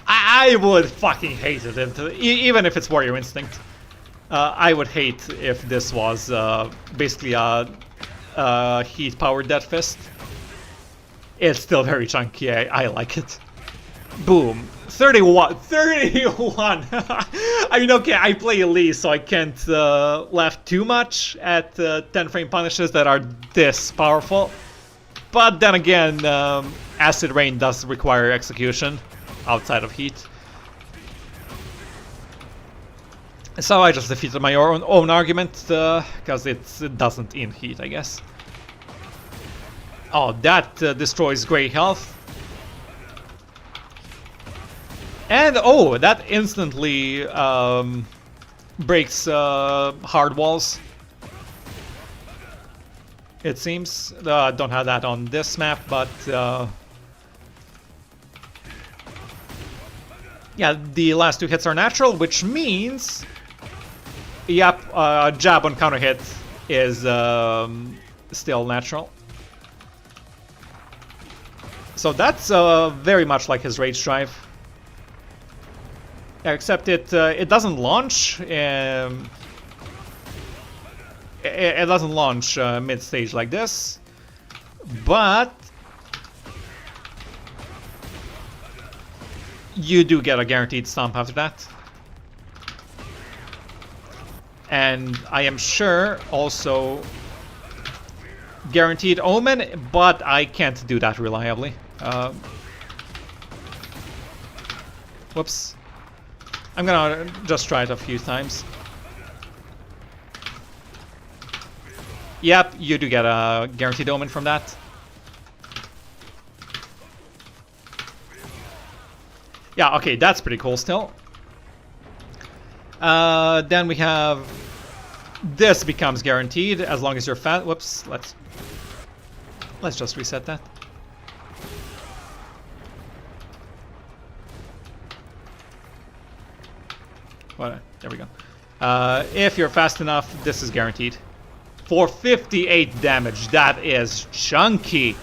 I would fucking hate it, even if it's Warrior Instinct. I would hate if this was basically a Heat-powered Death Fist. It's still very chunky, I like it. Boom. 31! 31! I mean, okay, I play Elise, so I can't laugh too much at 10-frame punishes that are this powerful. But then again, Acid Rain does require execution outside of Heat. So I just defeated my own argument, because it doesn't in Heat, I guess. Oh, that destroys Grey health. And oh, that instantly breaks hard walls. It seems. Don't have that on this map, but yeah, the last two hits are natural, which means, yep, jab on counter hit is still natural. So that's very much like his Rage Drive. Yeah, except it doesn't launch. It doesn't launch mid-stage like this, but you do get a guaranteed stomp after that. And I am sure also guaranteed Omen, but I can't do that reliably. Whoops. I'm gonna just try it a few times. Yep, you do get a guaranteed Omen from that. Yeah, okay, that's pretty cool still. Then we have... This becomes guaranteed as long as you're fat. Whoops, let's just reset that. What? There we go. If you're fast enough, this is guaranteed. For 58 damage, that is chunky.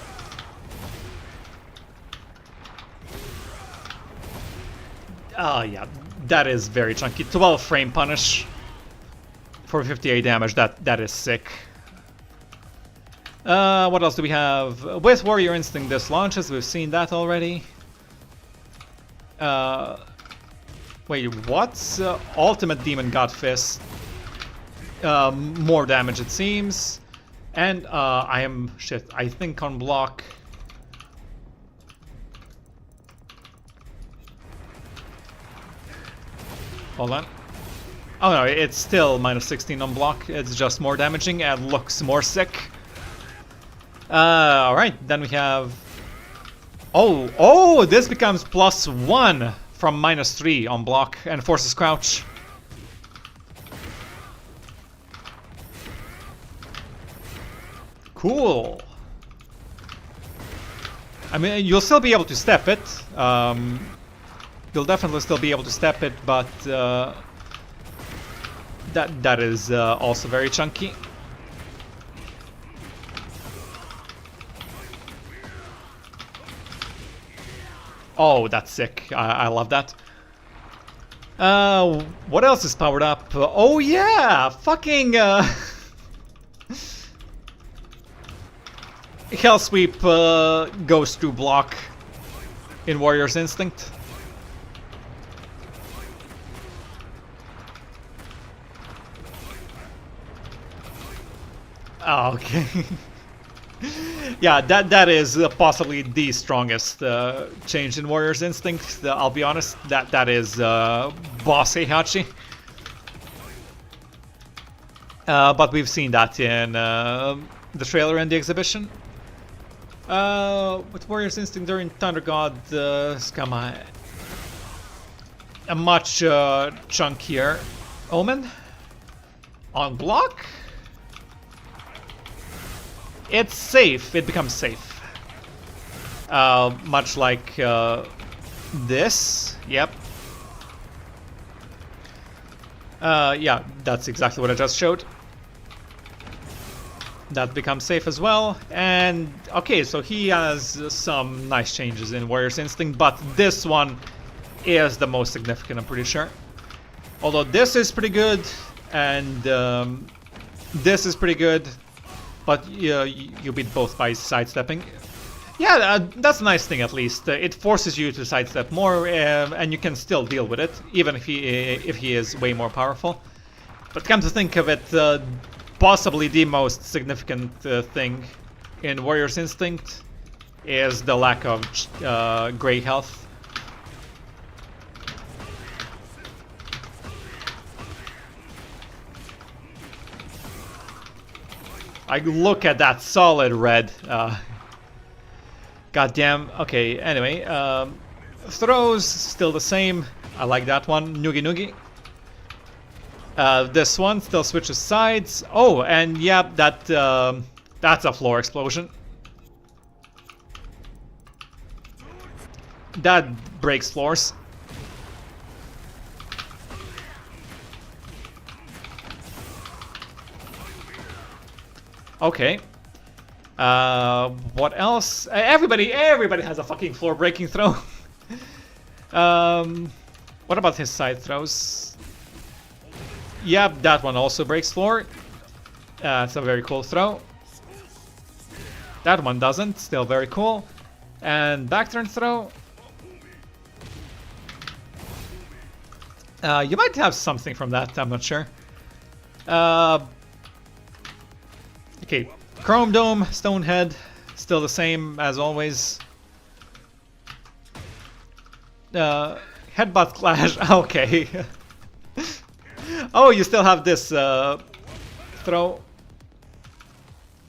Oh yeah, that is very chunky. 12 frame punish for 58 damage. That is sick. What else do we have? With Warrior Instinct, this launches. We've seen that already. Wait, what's Ultimate Demon God Fist? More damage, it seems. And I think on block. Hold on. Oh no, it's still minus 16 on block. It's just more damaging and looks more sick. Alright, then we have... Oh, this becomes +1 from -3 on block and forces crouch. Cool. I mean, you'll still be able to step it. You'll definitely still be able to step it, but that is also very chunky. Oh, that's sick. I love that. What else is powered up? Oh yeah! Fucking Hell Sweep goes through block in Warrior's Instinct. Oh, okay. Yeah, that is possibly the strongest change in Warrior's Instinct. I'll be honest, that is boss Heihachi. But we've seen that in the trailer and the exhibition. With Warrior's Instinct during Thunder God, Skama, a much chunkier Omen on block. It's safe. It becomes safe. much like this. Yep. Yeah, that's exactly what I just showed. That becomes safe as well. And okay, so he has some nice changes in Warrior's Instinct, but this one is the most significant, I'm pretty sure. Although this is pretty good, and this is pretty good, but you beat both by sidestepping. Yeah, that's a nice thing at least. It forces you to sidestep more, and you can still deal with it, even if he is way more powerful. But come to think of it, possibly the most significant thing in Warrior's Instinct is the lack of gray health. I look at that solid red. Goddamn. Okay, anyway. Throws, still the same. I like that one. Noogie Noogie. This one still switches sides. Oh, and yeah, that's a floor explosion. That breaks floors. Okay. What else? Everybody has a fucking floor breaking throw. What about his side throws? Yep, that one also breaks floor. It's a very cool throw. That one doesn't. Still very cool. And back turn throw. You might have something from that. I'm not sure. Okay, Chrome Dome, Stone Head, still the same as always. Headbutt Clash. Okay. Oh, you still have this throw.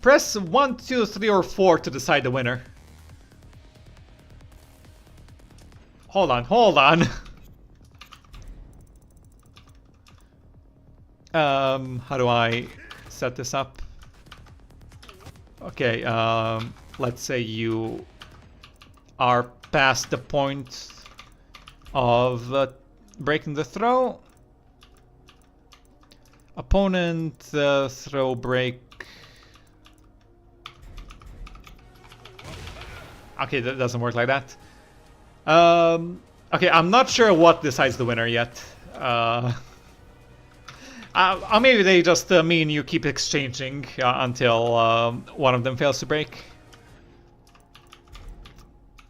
Press 1, 2, 3, or 4 to decide the winner. Hold on, hold on. How do I set this up? Okay, let's say you are past the point of breaking the throw. Opponent throw break. Okay, that doesn't work like that. Okay, I'm not sure what decides the winner yet. Maybe they just mean you keep exchanging until one of them fails to break.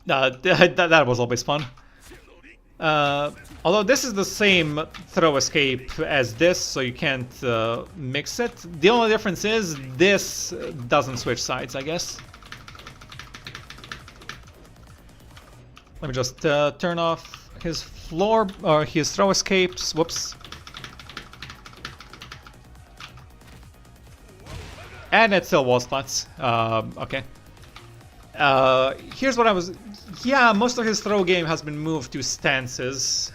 That was always fun. Although this is the same throw escape as this, so you can't mix it. The only difference is this doesn't switch sides, I guess. Let me just turn off his floor or his throw escapes. Whoops. And it still wall spots. Okay. Here's what I was... Yeah, most of his throw game has been moved to stances.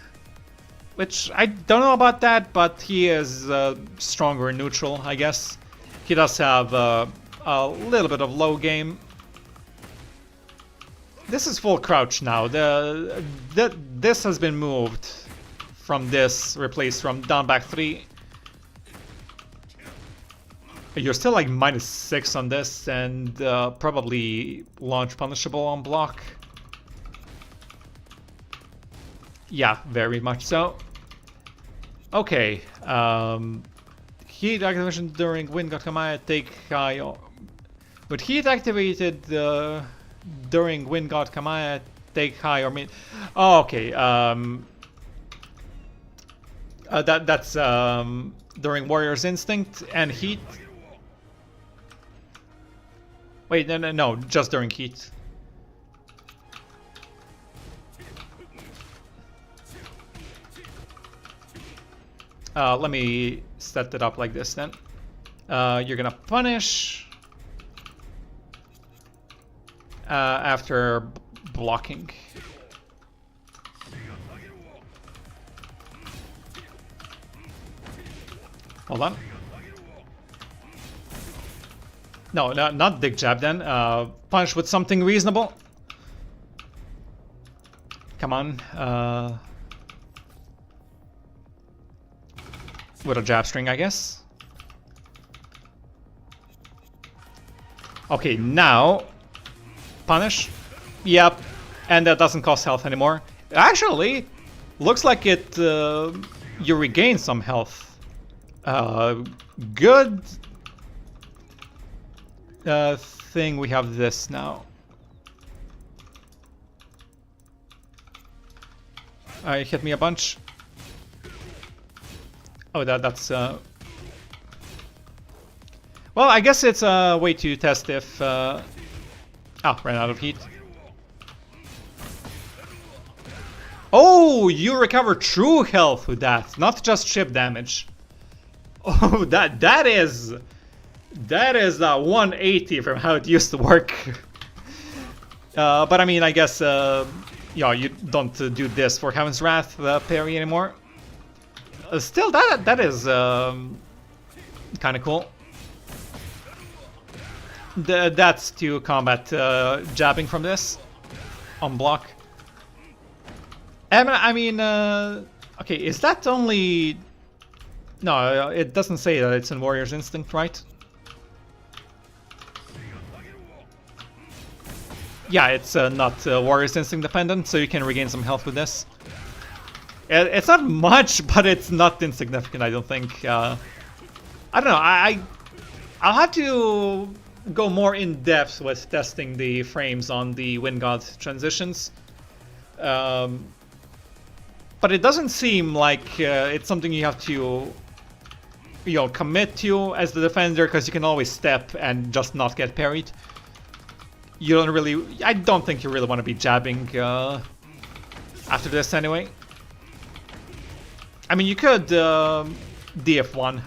Which, I don't know about that, but he is stronger in neutral, I guess. He does have a little bit of low game. This is full crouch now. This has been moved from this, replaced from down back 3. You're still like -6 on this, and probably launch punishable on block. Yeah, very much so. Okay. Heat activation during Wind God Command, take high. But heat activated during Wind God Command, take high or mid. Oh, okay. That's during Warrior's Instinct and heat. Wait, no, just during heat. Let me set it up like this then. You're gonna punish after blocking. Hold on. No, not dig jab then. Punish with something reasonable. Come on. With a jab string, I guess. Okay, now punish. Yep, and that doesn't cost health anymore. Actually, looks like it you regain some health. Good thing we have this now. Hit me a bunch. Oh, that's well, I guess it's a way to test if oh, ran out of heat. Oh, you recover true health with that, not just chip damage. Oh, that is 180 from how it used to work. But I mean, I guess yeah, you don't do this for Heaven's Wrath parry anymore. Still, that is kind of cool. That's to combat jabbing from this on block. And I mean, okay, is that only? No, it doesn't say that it's in Warrior's Instinct, right? Yeah, it's not Warrior's Instinct dependent, so you can regain some health with this. It's not much, but it's not insignificant, I don't think. I don't know, I'll have to go more in depth with testing the frames on the Wind God transitions. But it doesn't seem like it's something you have to, you know, commit to as the defender, because you can always step and just not get parried. You don't really, I don't think you really want to be jabbing after this anyway. I mean, you could DF1.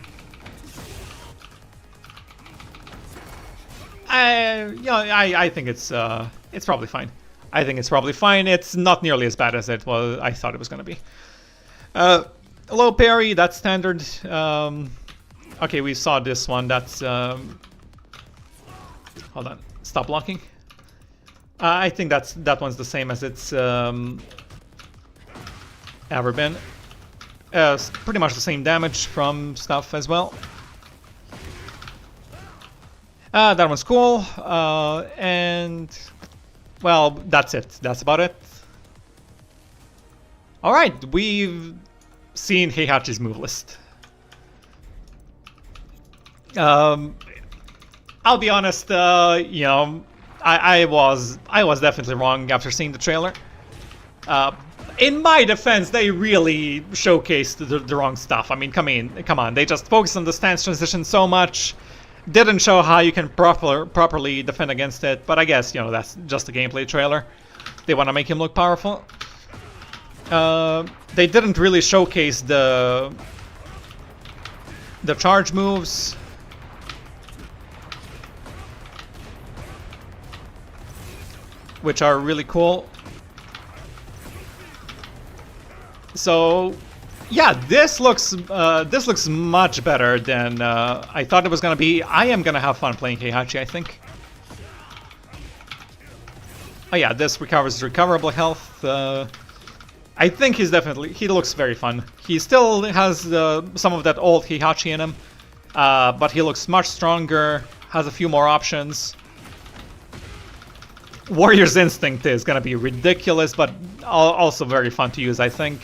I think it's probably fine. I think it's probably fine. It's not nearly as bad as it was. I thought it was gonna be. Low parry, that's standard. Okay, we saw this one. That's hold on. Stop blocking. I think that one's the same as it's ever been. Pretty much the same damage from stuff as well. That one's cool. And well, that's it. That's about it. Alright, we've seen Heihachi's move list. I'll be honest, you know, I was definitely wrong after seeing the trailer. In my defense, they really showcased the wrong stuff. I mean, come on, they just focused on the stance transition so much, didn't show how you can properly defend against it. But I guess, you know, that's just a gameplay trailer. They want to make him look powerful. They didn't really showcase the charge moves. Which are really cool. So, yeah, this looks much better than I thought it was gonna be. I am gonna have fun playing Heihachi, I think. Oh yeah, this recovers recoverable health. I think he looks very fun. He still has some of that old Heihachi in him, but he looks much stronger. Has a few more options. Warrior's Instinct is gonna be ridiculous, but also very fun to use, I think.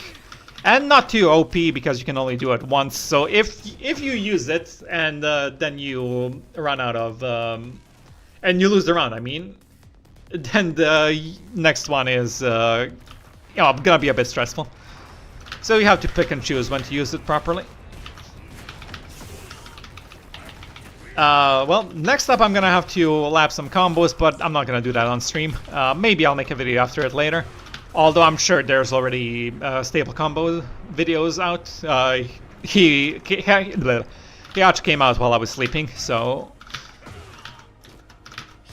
And not too OP, because you can only do it once. So if you use it and then you run out of and you lose the round, I mean, then the next one is you know, gonna be a bit stressful. So you have to pick and choose when to use it properly. Well, next up I'm gonna have to lap some combos, but I'm not gonna do that on stream. Maybe I'll make a video after it later. Although I'm sure there's already stable combo videos out. Heihachi came out while I was sleeping, so...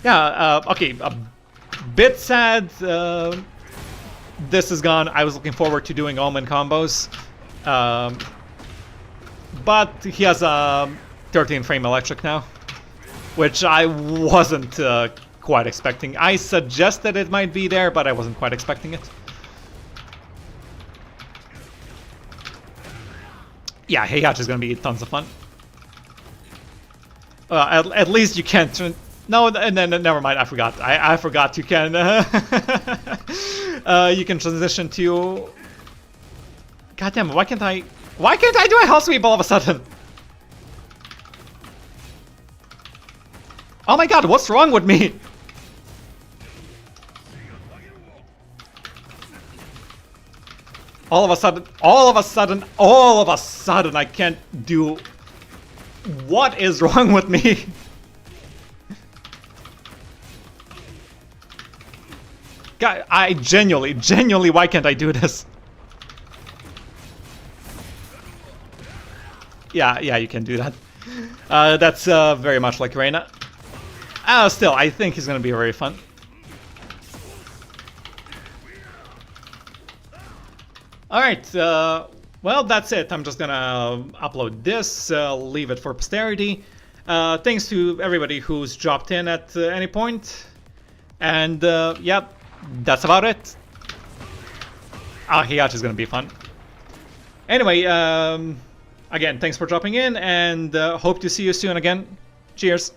Yeah, okay, a bit sad this is gone. I was looking forward to doing Omen combos. But he has a 13 frame electric now, which I wasn't quite expecting. I suggested it might be there, but I wasn't quite expecting it. Yeah, Heihachi is gonna be tons of fun. At least you can't. No, and then never mind. I forgot. I forgot you can. You can transition to. God damn it! Why can't I? Why can't I do a hell sweep all of a sudden? Oh my god! What's wrong with me? All of a sudden, I can't do. What is wrong with me? God, I genuinely, why can't I do this? Yeah, you can do that. That's very much like Reina. Still, I think he's gonna be very fun. Alright, well, that's it. I'm just gonna upload this, leave it for posterity. Thanks to everybody who's dropped in at any point. And, yep, that's about it. Heihachi's gonna be fun. Anyway, again, thanks for dropping in, and hope to see you soon again. Cheers!